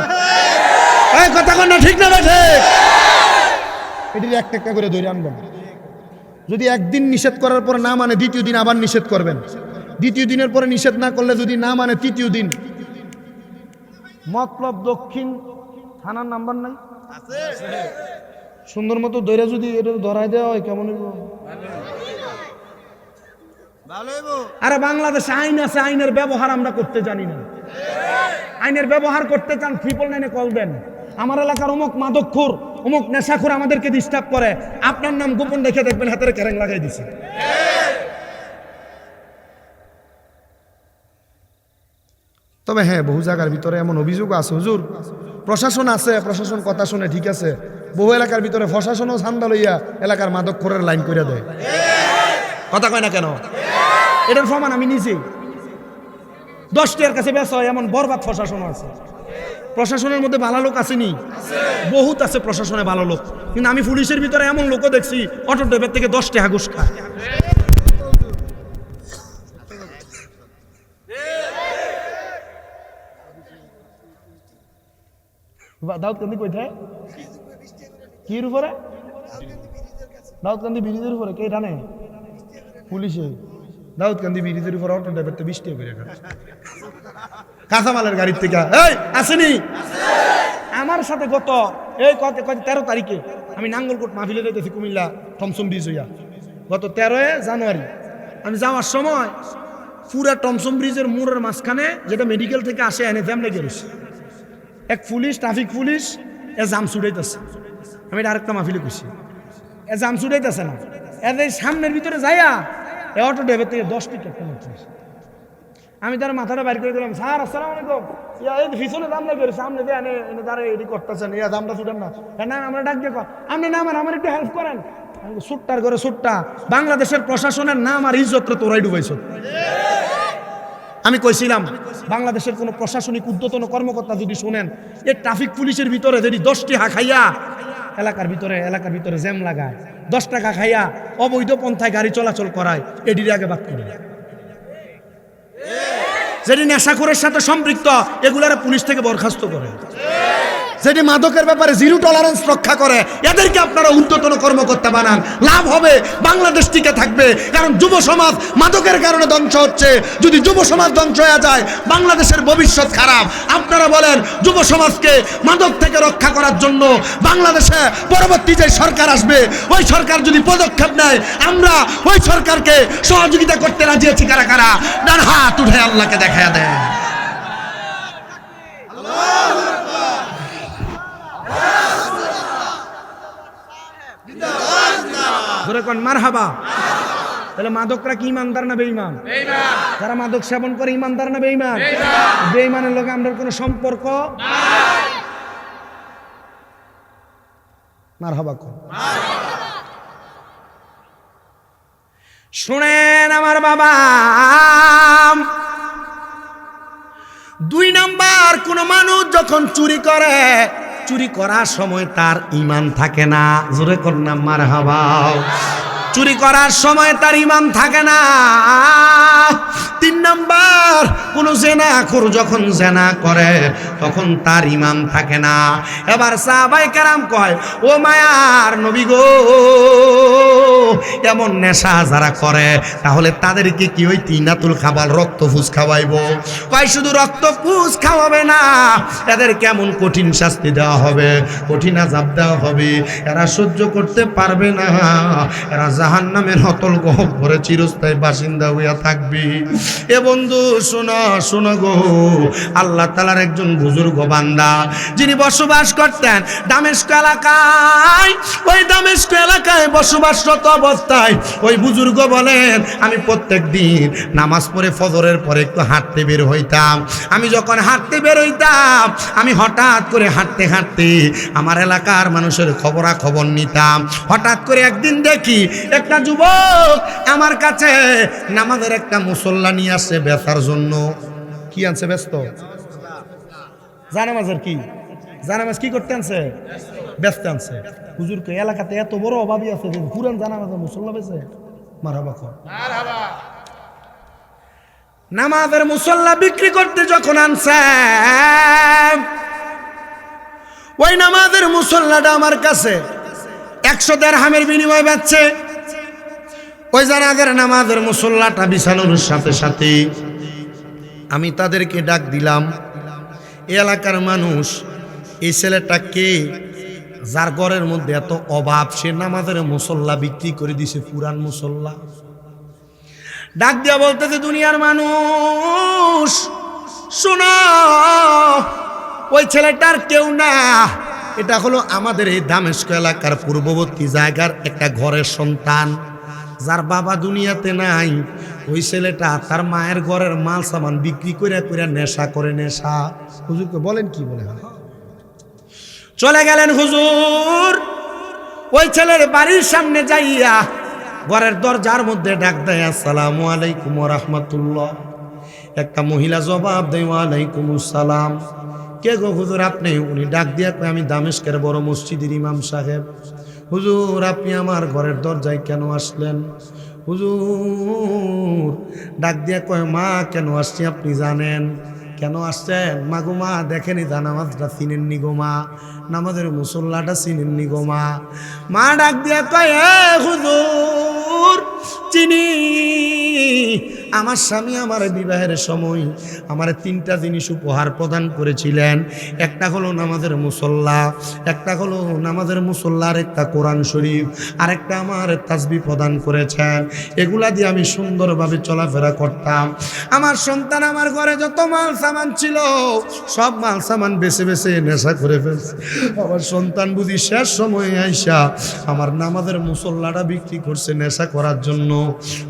কথা কন না, ঠিক না বেঠে? এটির একটা করে ধরে আনবেন। যদি একদিন নিষেধ করার পর না মানে দ্বিতীয় দিন আবার নিষেধ করবেন। দ্বিতীয় দিনের পরে নিষেধ না করলে যদি না মানে তৃতীয় দিন। মতলব দক্ষিণ থানার নাম্বার নাই, সুন্দর মতো ধরে যদি এটা ধরাই দেওয়া হয় কেমন হইব? আরে বাংলাদেশে আইন আছে, আইনের ব্যবহার আমরা করতে জানি না। আইনের ব্যবহার করতে চান 999 কল দেন। আমার এলাকার অমুক মাদকখোর, অমুক নেশাখোর আমাদেরকে ডিস্টার্ব করে, আপনার নাম গোপন রেখে দেখবেন হাতের ক্যারেং লাগাই দিছে। তবে হ্যাঁ, বহু জায়গার ভিতরে এমন অভিযোগ আছে, হুজুর প্রশাসন আছে, প্রশাসন কথা শুনে, ঠিক আছে, বহু এলাকার ভিতরে প্রশাসনও ঠান্ডা লইয়া এলাকার মাদকখোরের লাইন করে দেয়। কথা কয় না কেন? এটার প্রমাণ আমি নিজেই। 10 টাকার কাছে বেশ হয় এমন বরবাদ প্রশাসন আছে। প্রশাসনের মধ্যে ভালো লোক আসেনি, বহুত আছে প্রশাসনে ভালো লোক, কিন্তু আমি পুলিশের ভিতরে এমন লোকও দেখছি অটো ড্রাইভার থেকে 10 টাকা ঘুষ খায়। দাউদকান্দি কোথায়? কির উপরে? দাউদকান্দি ব্রিজের উপরে। কে জানে? পুলিশে। দাউদকান্দি ব্রিজের উপরে অটো ড্রাইভার তো 20 টাকা করে কাঁচামালের গাড়ির থেকে। এই আসেনি আমার সাথে গত এই 13 তারিখে আমি নাঙ্গলকোট মাহফিলে যেতেছি, কুমিল্লা টমসম ব্রিজ হইয়া। গত 13 জানুয়ারি আমি যাওয়ার সময় পুরা টমসম ব্রিজের মোড়ের মাঝখানে, যেটা মেডিকেল থেকে আসে, এনে জ্যাম লেগে রয়েছে। এক পুলিশ, ট্রাফিক পুলিশ, এ জাম ছুটাইতেছে। আমি এটা আরেকটা মাহফিলে কইছি, এ জাম ছুটাইতেছে না, এদের সামনের ভিতরে যাইয়া এ অটো ড্রাইভার থেকে 10 টাকা নিচ্ছে। আমি তার মাথাটা বাইর করে দিলাম, স্যার আসসালামু আলাইকুম, এই পিছনে দাম লাগে, সামনে দিয়ে এনে এনে তারা এডি করতেছেন, ইয়া দামটা ছুটেন না। না আমরা ডাক দিয়ে আপনি নাম আমার একটু হেল্প করেন। সুট্টার করে সুট্টা, বাংলাদেশের প্রশাসনের নাম আর ইজ্জতটা তোরাই ডুবাইছ। আমি কইছিলাম বাংলাদেশের কোনো প্রশাসনিক ঊর্ধ্বতন কর্মকর্তা যদি শুনেন, এই ট্রাফিক পুলিশের ভিতরে যদি 10 টাকা খাইয়া এলাকার ভিতরে জ্যাম লাগায়, 10 টাকা খাইয়া অবৈধ পন্থায় গাড়ি চলাচল করায়, এডির আগে বাদ করে। যেটি নেশাখোরের সাথে সম্পৃক্ত এগুলার পুলিশ থেকে বরখাস্ত করে। যেটি মাদকের ব্যাপারে জিরো টলারেন্স রক্ষা করে, এদেরকে আপনারা ঊর্ধ্বতন কর্মকর্তা বানান, লাভ হবে, বাংলাদেশ টিকে থাকবে। কারণ যুব সমাজ মাদকের কারণে ধ্বংস হচ্ছে। যদি যুব সমাজ ধ্বংস হয়ে যায়, বাংলাদেশের ভবিষ্যৎ খারাপ। আপনারা বলেন, যুব সমাজকে মাদক থেকে রক্ষা করার জন্য বাংলাদেশে পরবর্তী যে সরকার আসবে, ওই সরকার যদি পদক্ষেপ নেয়, আমরা ওই সরকারকে সহযোগিতা করতে রাজি আছি। কারা কারা ডান হাত উঠে আল্লাহকে দেখায়া দেয়। মারহাবা। তাহলে মাদকরা কি ইমানদার না বেঈমান? যারা মাদক সেবন করে ইমানদার না বেঈমান? বেঈমানের লোকে আমাদের কোনো সম্পর্ক নাই। মারহাবা কোন। শুনেন আমার বাবা, 2 নাম্বার, কোন মানুষ যখন চুরি করে, চুরি করার সময় তার ঈমান থাকে না। জোরে কর না মারহাবা। চুরি করার সময় তার ঈমান থাকে না। 3 নাম্বার, কোন জেনাখোর যখন জেনা করে তখন তার ঈমান থাকে না। এবার সাহাবায়ে কেরাম কয়, ও মায়ার নবী গো, এমন নেশা যারা করে তাহলে তাদেরকে কি ওই তিনাতুল খাবার রক্ত ফুস খাওয়াইবো? কয় শুধু রক্ত ফুস খাওয়াবে না, এদের কেমন কঠিন শাস্তি দেওয়া হবে, কঠিন আযাব দেওয়া হবে। এরা সহ্য করতে পারবে না, এরা জাহান্নামের অতল গহ্বরে চিরস্থায়ী বাসিন্দা হইয়া থাকবে। এ বন্ধু শোনো শোনো গো, আল্লাহ তাআলার একজন বুজুর্গ বান্দা যিনি বসবাস করতেন দামেস্ক এলাকায়, ওই দামেস্ক এলাকায় বসবাসরত অবস্থায় ওই বুজুর্গ বলেন, আমি প্রত্যেক দিন নামাজ পড়ে ফজরের পরে একটু হাঁটতে বের হইতাম। আমি যখন হাঁটতে বের হইতাম, আমি হঠাৎ করে হাঁটতে হাঁটতে আমার এলাকার মানুষের খবরাখবর নিতাম। হঠাৎ করে একদিন দেখি একটা যুবক আমার কাছে নামাজের একটা মুসল্লা নিয়ে আসছে বেচার জন্য। কি আনছে? ব্যস্ত জানামাজের কি জানামাজ কি করতে আনছে? ব্যস্ত আনছে। হুজুর কই এলাকাতে এত বড় অভাবী আছে যে পুরান জানামাজের মুসল্লা বেচে? মারহাবা কর। নামাজের মুসল্লা বিক্রি করতে যখন আনছে, ওই নামাজের মুসল্লাটা আমার কাছে 100 দিরহামের বিনিময়ে বেচছে। ওই জানাজার নামাজের মুসল্লাটা বিছানোর সাথে সাথে আমি তাদেরকে ডাক দিলাম, এই এলাকার মানুষ এই ছেলেটাকে যার ঘরের মধ্যে এত অভাব, সে নামাজের মুসল্লা বিক্রি করে দিছে, পুরান মুসল্লা। ডাক দিয়া বলতেছে, দুনিয়ার মানুষ শোনো, ওই ছেলেটার কেউ না, এটা হলো আমাদের এই দামেস্ক এলাকার পূর্ববর্তী জায়গার একটা ঘরের সন্তান, যার বাবা দুনিয়াতে নাই। ওই ছেলেটা তার মায়ের ঘরের মাল সামান বিক্রি করে করে নেশা করে। নেশা হুজুরকে বলেন কি বলে? চলে গেলেন হুজুর। ওই ছেলের বাড়ির সামনে যাইয়া ঘরের দরজার মধ্যে ডাক দেয়, আসসালামু আলাইকুম ওয়া রাহমাতুল্লাহ। একটা মহিলা জবাব দেয়, ওয়া আলাইকুমুস সালাম। কে গো হুজুর আপনি? উনি ডাক দিয়া কয়, আমি দামেস্কের বড় মসজিদের ইমাম সাহেব। হুজুর আপনি আমার ঘরের দরজায় কেন আসলেন? হুজুর ডাক দিয়া কয়, মা কেন আসছি আপনি জানেন? কেন আসছেন? মা গো মা দেখেনি তা নামাজটা চিনেননি গো মা, নামাজের মুসল্লাটা চিনেননি গো মা। মা ডাক দিয়া কয়, হুজুর চিনি, আমার স্বামী আমার বিবাহের সময় আমার 3টা জিনিস উপহার প্রদান করেছিলেন। একটা হলো নামাজের মুসল্লা, একটা হলো নামাজের মুসল্লার একটা কোরআন শরীফ, আর একটা আমার তাসবিহ প্রদান করেছেন। এগুলা দিয়ে আমি সুন্দরভাবে চলাফেরা করতাম। আমার সন্তান আমার ঘরে যত মাল সামান ছিল সব মাল সামান বেছে বেছে নেশা করে ফেলছে। আমার সন্তান বুঝি শেষ সময়ে আইসা আমার নামাজের মুসল্লাটা বিক্রি করছে নেশা করার জন্য।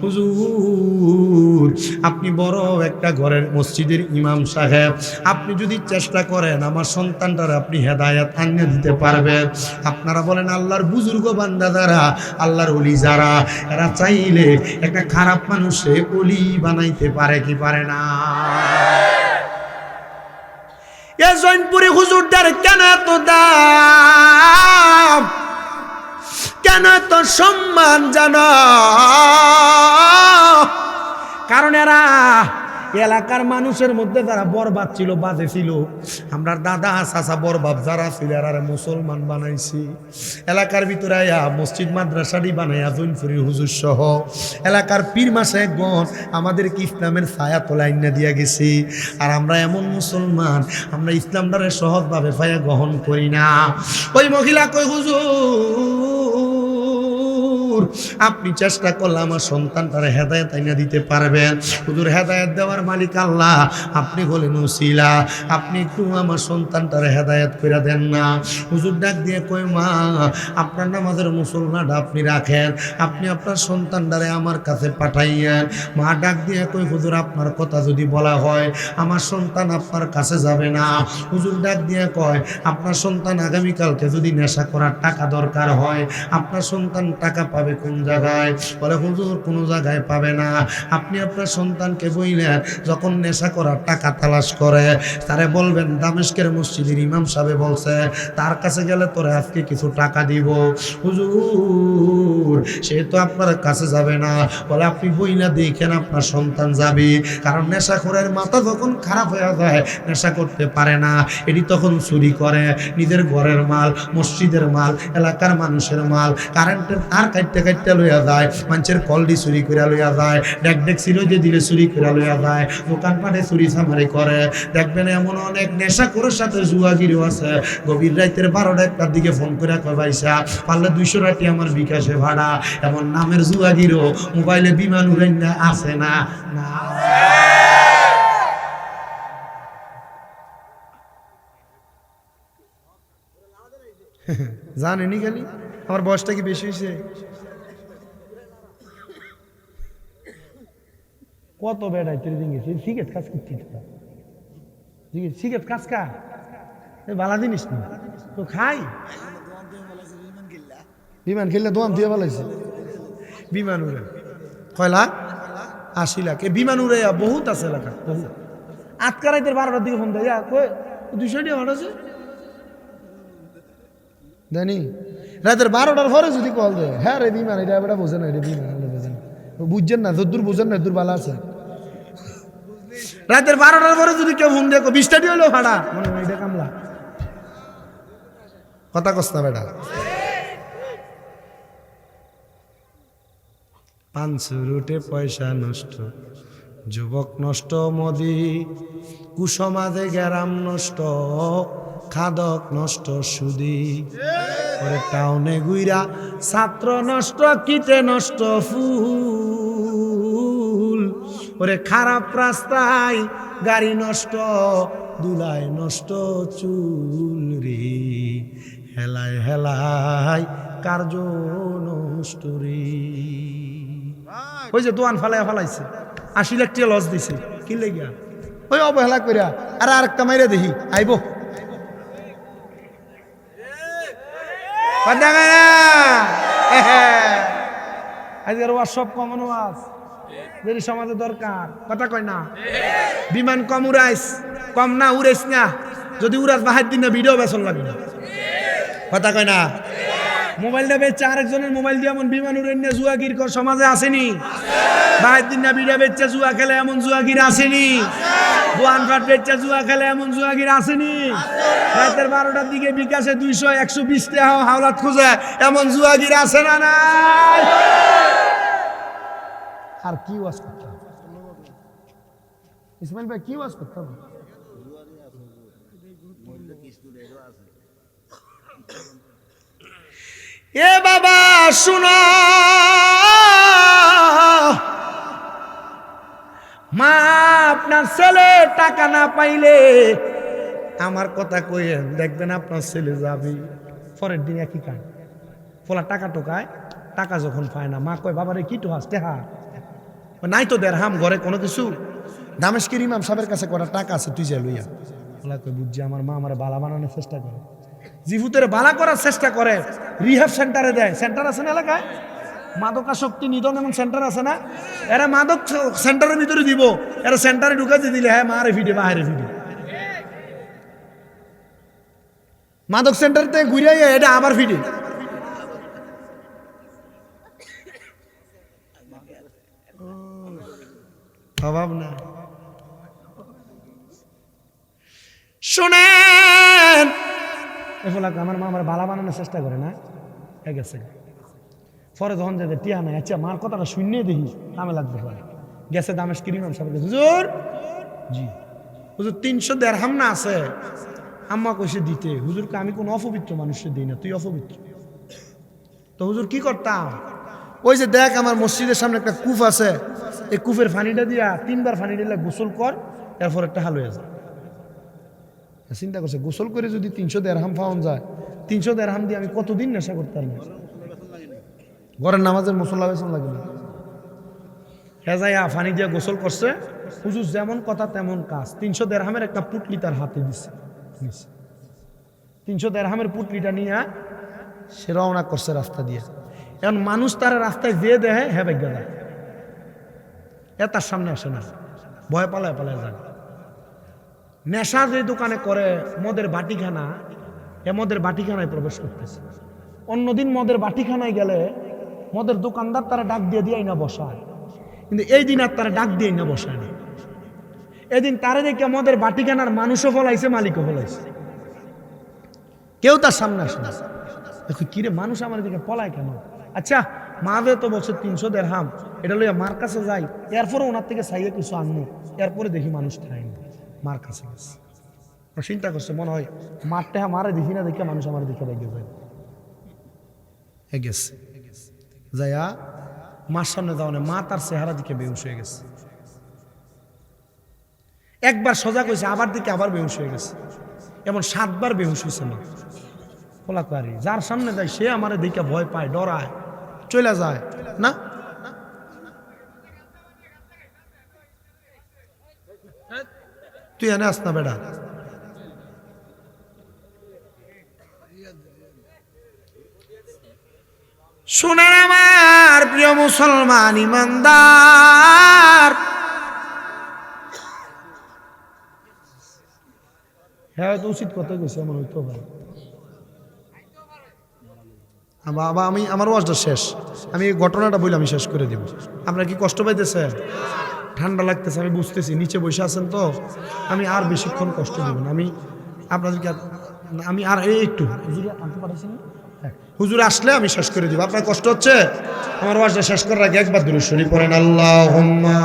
হুজুর আপনি বড় একটা ঘরের মসজিদের ইমাম সাহেব, আপনি যদি চেষ্টা করেন আমার সন্তানটার আপনি হেদায়েত আনিয়ে দিতে পারবেন। আপনারা বলেন আল্লাহর বুজুর্গ বান্দা যারা, আল্লাহর ওলি যারা, এরা চাইলে একটা খারাপ মানুষে ওলি বানাইতে পারে কি পারে না? এ জৈনপুরি হুজুরদের কেন এত দাম, কেন এত সম্মান জানো? কারণ এরা এলাকার মানুষের মধ্যে যারা বরবাদ ছিল, বাজে ছিল, আমরা দাদা চাচা বরবাদ যারা ছিল এরা মুসলমান বানাইছি। এলাকার ভিতরে আয়া মসজিদ মাদ্রাসাটি বানাইয়া জৈনপুরি হুজুর সহ এলাকার পীর মাশায়েখগণ আমাদেরকে ইসলামের ছায়া তোলাইন না দিয়া গেছি। আর আমরা এমন মুসলমান, আমরা ইসলামটারে সহজভাবে পায়া গ্রহণ করি না। ওই মহিলা কই, হুজুর আপনি চেষ্টা করলে আমার সন্তানটারে হেদায়েত আইনা দিতে পারবেন। হুজুর হেদায়েত দেওয়ার মালিক আল্লাহ, আপনি হলেন ওসিলা, আপনি একটু আমার সন্তানটারে হেদায়েত করে দেন না। হুজুর ডাক দিয়ে কই, মা আপনার নামাজের মুসল্লাটা আপনি রাখেন, আপনি আপনার সন্তানটারে আমার কাছে পাঠাইয়েন। মা ডাক দিয়ে কই, হুজুর আপনার কথা যদি বলা হয় আমার সন্তান আপনার কাছে যাবে না। হুজুর ডাক দিয়ে কয়, আপনার সন্তান আগামীকালকে যদি নেশা করার টাকা দরকার হয় আপনার সন্তান টাকা পাবে কোন জায়গায়? বলে হুজুর কোনো জায়গায় পাবে না। আপনি আপনার সন্তানকে বইলেন যখন নেশা করার টাকা তালাশ করে তারে বলবেন দামেস্কের মসজিদের ইমাম সাহেব বলছে তার কাছে গেলে তোরে আজকে কিছু টাকা দিব। হুজুর সে তো আপনার কাছে যাবে না। বলে আপনি বইলা দেখেন আপনার সন্তান যাবে, কারণ নেশাখোরের মাথা যখন খারাপ হয়ে যায় নেশা করতে পারে না, এটি তখন চুরি করে নিজের ঘরের মাল, মসজিদের মাল, এলাকার মানুষের মাল, কারেন্টের তার কাটতে কাটতে লইয়া যায়, মানুষের কলডি চুরি করে লইয়া যায়, ডেক ছিল যে দিলে চুরি করে লইয়া যায়, দোকানপাটে চুরি চামারি করে। দেখবেন এমন অনেক নেশাখোরের সাথে জুয়াগিরিও আছে। গভীর রাতের 12টা-1টার দিকে ফোন করে কয় ভাইসা পারলে 200 টাকা আমার বিকাশে ভাড়া। এমন নামের জুয়াগিরও মোবাইলে বিমান উড়াইনা আছে না? না। জানেনি খালি আমার বয়সটা কি বেশি হয়েছে? কত বেড়াই তোর দিন গেছি সিগারেট কাজ করছি সিগারেট কাজ কা ভালো জিনিস না তো খাই বিমান খেললে দোয়ান দিয়ে ভালাইছে বিমান উড়ে কয় লাখ 80 লাখ এই বিমান উড়ে বহুত আছে এলাকা বহু আটকা রাইতের 12টার দিকে ফোন দেয় 200 টাকা ভাড়া আছে জানি রাতের 12টার পরে যদি কল দেয় হ্যাঁ রে বিমান এটা বেটা বোঝে না এটা বিমান বোঝেন বুঝছেন না যদ্দূর বোঝেন না দূর ভালো আছে রাতের 12টার পরে যদি কেউ ফোন দেয় 20 টাকা হলো ভাড়া মনে হয় এটা কামলা কথা কস না বেটা পাঁচশো রুটে পয়সা নষ্ট যুবক নষ্ট মোদি কুসমাজে গ্যারাম নষ্ট খাদক নষ্ট সুদি ওরে টাউনে গুইরা ছাত্র নষ্ট কিতে নষ্ট ফুল ওরে খারাপ রাস্তায় গাড়ি নষ্ট দুলায় নষ্ট চুল রে হেলায় হেলায় কার্য নষ্ট রে ওই যে দোয়ান ফালাইছে 80 লাখ টাকা লস দিছে কি লেগিয়া ওই অবহেলা করিয়া আর আরেকটা মাইরে দেখি আইব আজকের ওয়াজ সব কমন ওয়াজ যদি সমাজে দরকার কথা কয় না বিমান কম উড়াইস কম না উড়াইস না যদি উড়াস বাহার দিন না ভিডিও বেসন লাগবে না কথা কয় না মোবাইলটা বেচছে আরেকজনের মোবাইল দিয়ে এমন বিমান উড়ে নিয়ে জুয়াগির সমাজে আসেনি বাহার দিন না ভিডিও বেচছে জুয়া খেলে এমন জুয়াগির আসেনি দোয়ান ফাট বেচছে জুয়া খেলে এমন জুয়াগির আসেনি রাতের 12টার দিকে বিকাশে 200-120 টাকা হাওলাত খুঁজে এমন জুয়াগির আসে না নাই আর কি ওয়াজ করতে হবে ইসমাইল ভাই কি ওয়াজ করতে হবে এ বাবা শুনো মা আপনার ছেলে টাকা না পাইলে আমার কথা কইেন দেখবেন আপনার ছেলে যাবে পরের দিন একই কাজ ফলা টাকা টোকায় টাকা যখন পায় না মা কয় বাবারে কি টোহাস টেহা নাই তো দেড়হাম ঘরে কোনো কিছু দামেশকের ইমাম সাহেবের কাছে করা টাকা আছে তুই যা লইয়া ফলা কয় বুঝছি আমার মা আমার বালা বানানোর চেষ্টা করে জিভুতের বালা করার চেষ্টা করে রিহাব সেন্টারে দেয় সেন্টার আছে না এলাকায় মাদকাসক্তি নিধন এমন সেন্টার আছে না এরা মাদক সেন্টারের ভিতরে দিব এরা সেন্টারে ঢুকাতে দিলে হ্যাঁ মারে ফিডে বাহারে ফিডে মাদক সেন্টার থেকে ঘুরে এটা আবার ফিডে অভাব না শোনেন আমার মা আমার বালা বানানোর চেষ্টা করে না গেছে পরে যখন যাতে টিয়া নাই আচ্ছা মার কথাটা শূন্য দেখি আমি লাগবে পরে গেছে দামেশকের ইমাম সাহেব হুজুর জি হুজুর 300 দেড়হাম না আছে আম্মা কইছে দিতে হুজুরকে আমি কোন অপবিত্র মানুষকে দিই না তুই অপবিত্র তো হুজুর কি করতাম ওই যে দেখ আমার মসজিদের সামনে একটা কূপ আছে এই কূপের পানিটা দিয়া 3 বার পানি দিলে গোসল কর এরপর একটা হাল হয়ে যায় চিন্তা করছে গোসল করে যদি 300 দেড়হাম পাওয়া যায় 300 দেড়হাম দিয়ে আমি কতদিন নেশা করতাম না ঘরের নামাজের মুসল্লা বেসন লাগে না হেজাইয়া ফানি দিয়ে গোসল করছে হুজুর যেমন কথা তেমন কাজ 300 দেড়হামের একটা পুটলি তার হাতে দিচ্ছে 300 দেড়হামের পুটলিটা নিয়ে সে রওনা করছে রাস্তা দিয়ে এখন মানুষ তার রাস্তায় যেয়ে দেয় হ্যাঁ ভাগ্যা যায় তার সামনে আসে না ভয় পালায় পালায় যায় নেশা যে দোকানে করে মদের বাটিখানা মদের বাটিখানায় প্রবেশ করতেছে অন্যদিন মদের বাটিখানায় গেলে মদের দোকানদার তারা ডাক দিয়ে দিয়ে না বসায় কিন্তু এই দিন আর তারা ডাক দিয়ে না বসায় না এদিন তারা দেখে মদের বাটিখানার মানুষও ফলাইছে মালিকও ফলাইছে কেউ তার সামনে আসে না দেখো কিরে মানুষ আমার দিকে পলায় কেন আচ্ছা মাদের তো বলছে 300 দেড়হাম এটা লইয়া মার কাছে যাই এরপরে ওনার থেকে চাইয়ে কিছু আনবো এরপরে দেখি মানুষ খায় না মার কাছে গেছে চিন্তা করছে মনে হয় মারটা মারে দেখি না দেখে মানুষ আমার দিকে লেগে যায় গেছে যাইয়া মার সামনে যাও না মা তার চেহারা দিকে বেহুশ হয়ে গেছে একবার সজাগ হয়েছে আবার দিকে আবার বেহুশ হয়ে গেছে এমন 7 বার বেহুশ হয়েছে মা খোলা পারি যার সামনে যায় সে আমারে দেখে ভয় পায় ডরায় চলে যায় না তুই এনে আস না বেটা শোনেন আমার প্রিয় মুসলমান ইমানদার হ্যাঁ তো উচিত কথা কইছে আমার হইতে পারে বাবা আমি আমার ওয়াজটা শেষ আমি এই ঘটনাটা বলে আমি শেষ করে দিব আপনারা কি কষ্ট পাইতেছেন ঠান্ডা লাগতেছে আমি বুঝতেছি নিচে বসে আছেন তো আমি আর বেশিক্ষণ কষ্ট দিব না আমি আপনাদেরকে আমি আর এই একটু হুজুরে আনতে পারছেন হুজুর আসলে আমি শেষ করে দিব আপনার কষ্ট হচ্ছে আমার ওয়াজটা শেষ করার আগে একবার দুরূদ শরীফ পড়েন আল্লাহুম্মা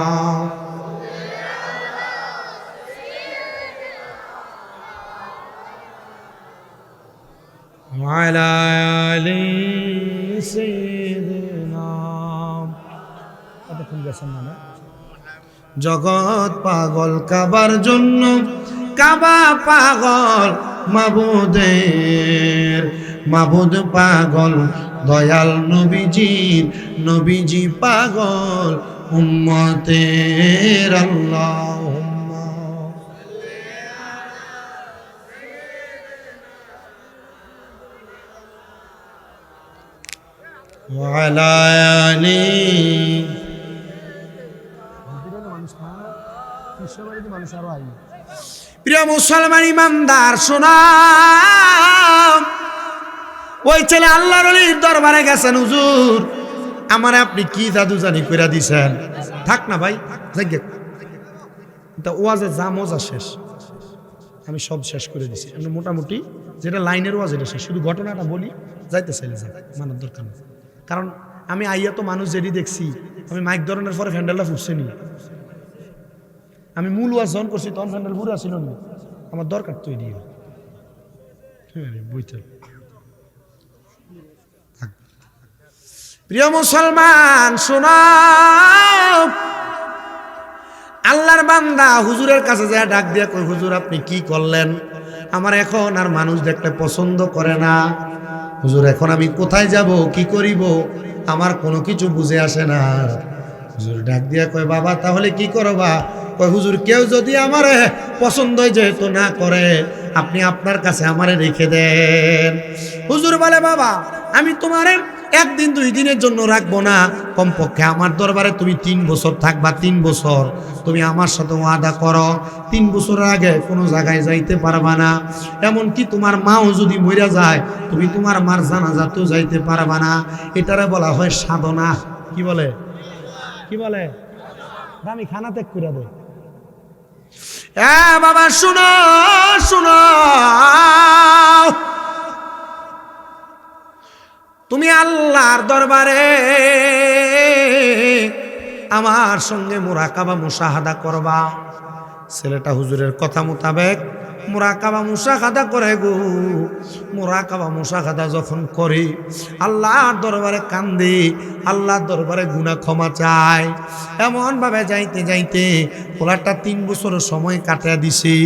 وعلى آل سيدنا জগৎ পাগল কাবার জন্য কাবা পাগল মাবুদের মাবুদ পাগল দয়াল নবীজির নবীজি পাগল উম্মতের আল্লাহুম্মা وعلى آل প্রিয় মুসলমান ইমানদার শোনা ওই ছেলে আল্লাহর ওলির দরবারে গেছেন হুজুর আমারে আপনি কি জাদু জানি কইরা দিছেন থাক না ভাই জায়গা তা ওয়াজে যা মজা শেষ আমি সব শেষ করে দিছি আমি মোটামুটি যেটা লাইনের ওয়াজ এটা শেষ শুধু ঘটনাটা বলি যাইতে চাইলে যাই মানার দরকার নেই কারণ আমি আইয়া তো মানুষ যেটি দেখছি আমি মাইক ধরনের পরে ফ্যান্ডেলটা ফুটছে নি আমি মূল ওয়াজ যখন করছি তখন ফ্যান্ডেল পুরো ছিল না আমার দরকার তো এদিকে হ্যাঁ বইতে প্রিয় মুসলমান শোনো আল্লাহর বান্দা হুজুরের কাছে যায় ডাক দিয়া কই হুজুর আপনি কি করলেন আমার এখন আর মানুষ দেখলে পছন্দ করে না হুজুর এখন আমি কোথায় যাব কি করিব আমার কোনো কিছু বুঝে আসে না হুজুর ডাক দিয়া কয় বাবা তাহলে কি করবা কয় হুজুর কেউ যদি আমারে পছন্দ যেহেতু না করে আপনি আপনার কাছে আমারে রেখে দেন হুজুর বলে বাবা আমি তোমারে একদিন দুই দিনের জন্য রাখবো না কমপক্ষে আমার দরবারে তুমি 3 বছর থাকবা 3 বছর তুমি আমার সাথে ওয়াদা করো 3 বছরের আগে কোনো জায়গায় যাইতে পারবা না এমনকি তোমার মাও যদি মরে যায় তুমি তোমার মার জানাজাতেও যাইতে পারবা না এটারে বলা হয় সাধনা কি বলে আমি খানা ত্যাগ করে দেব বাবা শুনো শুনো তুমি আল্লাহর দরবারে আমার সঙ্গে মুরাকাবা মুশাহাদা করবা ছেলেটা হুজুরের কথা মোতাবেক মুরাকাবা মুশাহাদা করে গো মুরাকাবা মুশাহাদা যখন করি আল্লাহর দরবারে কান্দি আল্লাহর দরবারে গুনাহ ক্ষমা চাই এমন ভাবে যাইতে যাইতে পোলাটা 3 বছরের সময় কাটিয়ে দিছি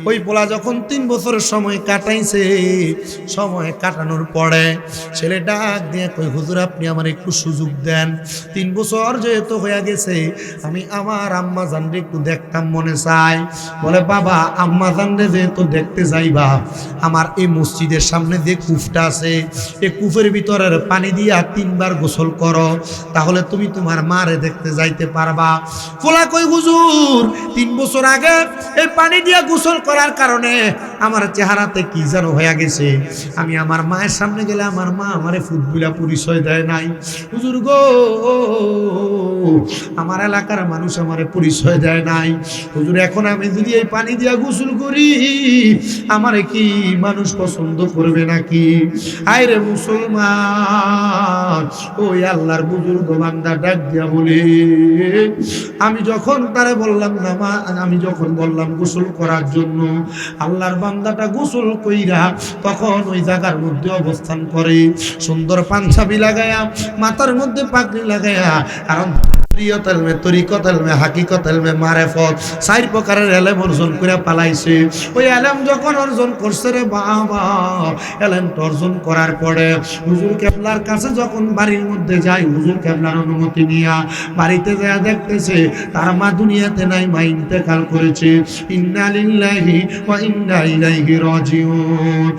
ওই পোলা যখন 3 বছরের সময় কাটাইছে সময় কাটানোর পরে ছেলে ডাক দিয়ে কই হুজুর আপনি আমার একটু সুযোগ দেন 3 বছর যেহেতু হয়ে গেছে আমি আমার আম্মা জানরে একটু দেখতাম মনে চাই বলে বাবা আম্মা জানরে যেহেতু দেখতে যাইবা আমার এই মসজিদের সামনে যে কূপটা আছে এই কূপের ভিতরের পানি দিয়া 3 বার গোসল করো তাহলে তুমি তোমার মারে দেখতে যাইতে পারবা পোলা কই হুজুর 3 বছর আগে এই পানি দিয়া গোসল করার কারণে আমার চেহারাতে কি যেন হয়ে গেছে আমি আমার মায়ের সামনে গেলে আমার মা আমারে ফুটবুলা পরিচয় দেয় নাই হুজুর গো আমার এলাকার মানুষ আমারে পরিচয় দেয় নাই হুজুর এখন আমি যদি এই পানি দিয়া গোসল করি আমারে কি মানুষ পছন্দ করবে নাকি আয় রে মুসলমান ওই আল্লাহর বুজুর্গ বান্দা ডাক দিয়া বলে আমি যখন তারে বললাম না মা আমি যখন বললাম গোসল করার জন্য আল্লাহর বান্দাটা গোসল কইরা তখন ওই জায়গার মধ্যে অবস্থান করে সুন্দর পাঞ্জাবি লাগায়া মাথার মধ্যে পাগড়ি লাগায়া কারণ শরীয়ত ইলমে, তরিকত ইলমে, হাকিকত ইলমে, মারিফত, 4 প্রকারের ইলম অর্জন করে পালাইছে। ওই ইলম যখন অর্জন করছে রে বাবা, ইলম অর্জন করার পরে হুজুর কেবলার কাছে যখন বাড়ির মধ্যে যায়, হুজুর কেবলার অনুমতি নিয়া বাড়িতে যায় দেখতেছে তার মা দুনিয়াতে নাই, মা ইন্তেকাল করেছে। ইন্না লিল্লাহি ওয়া ইন্না ইলাইহি রাজিউন।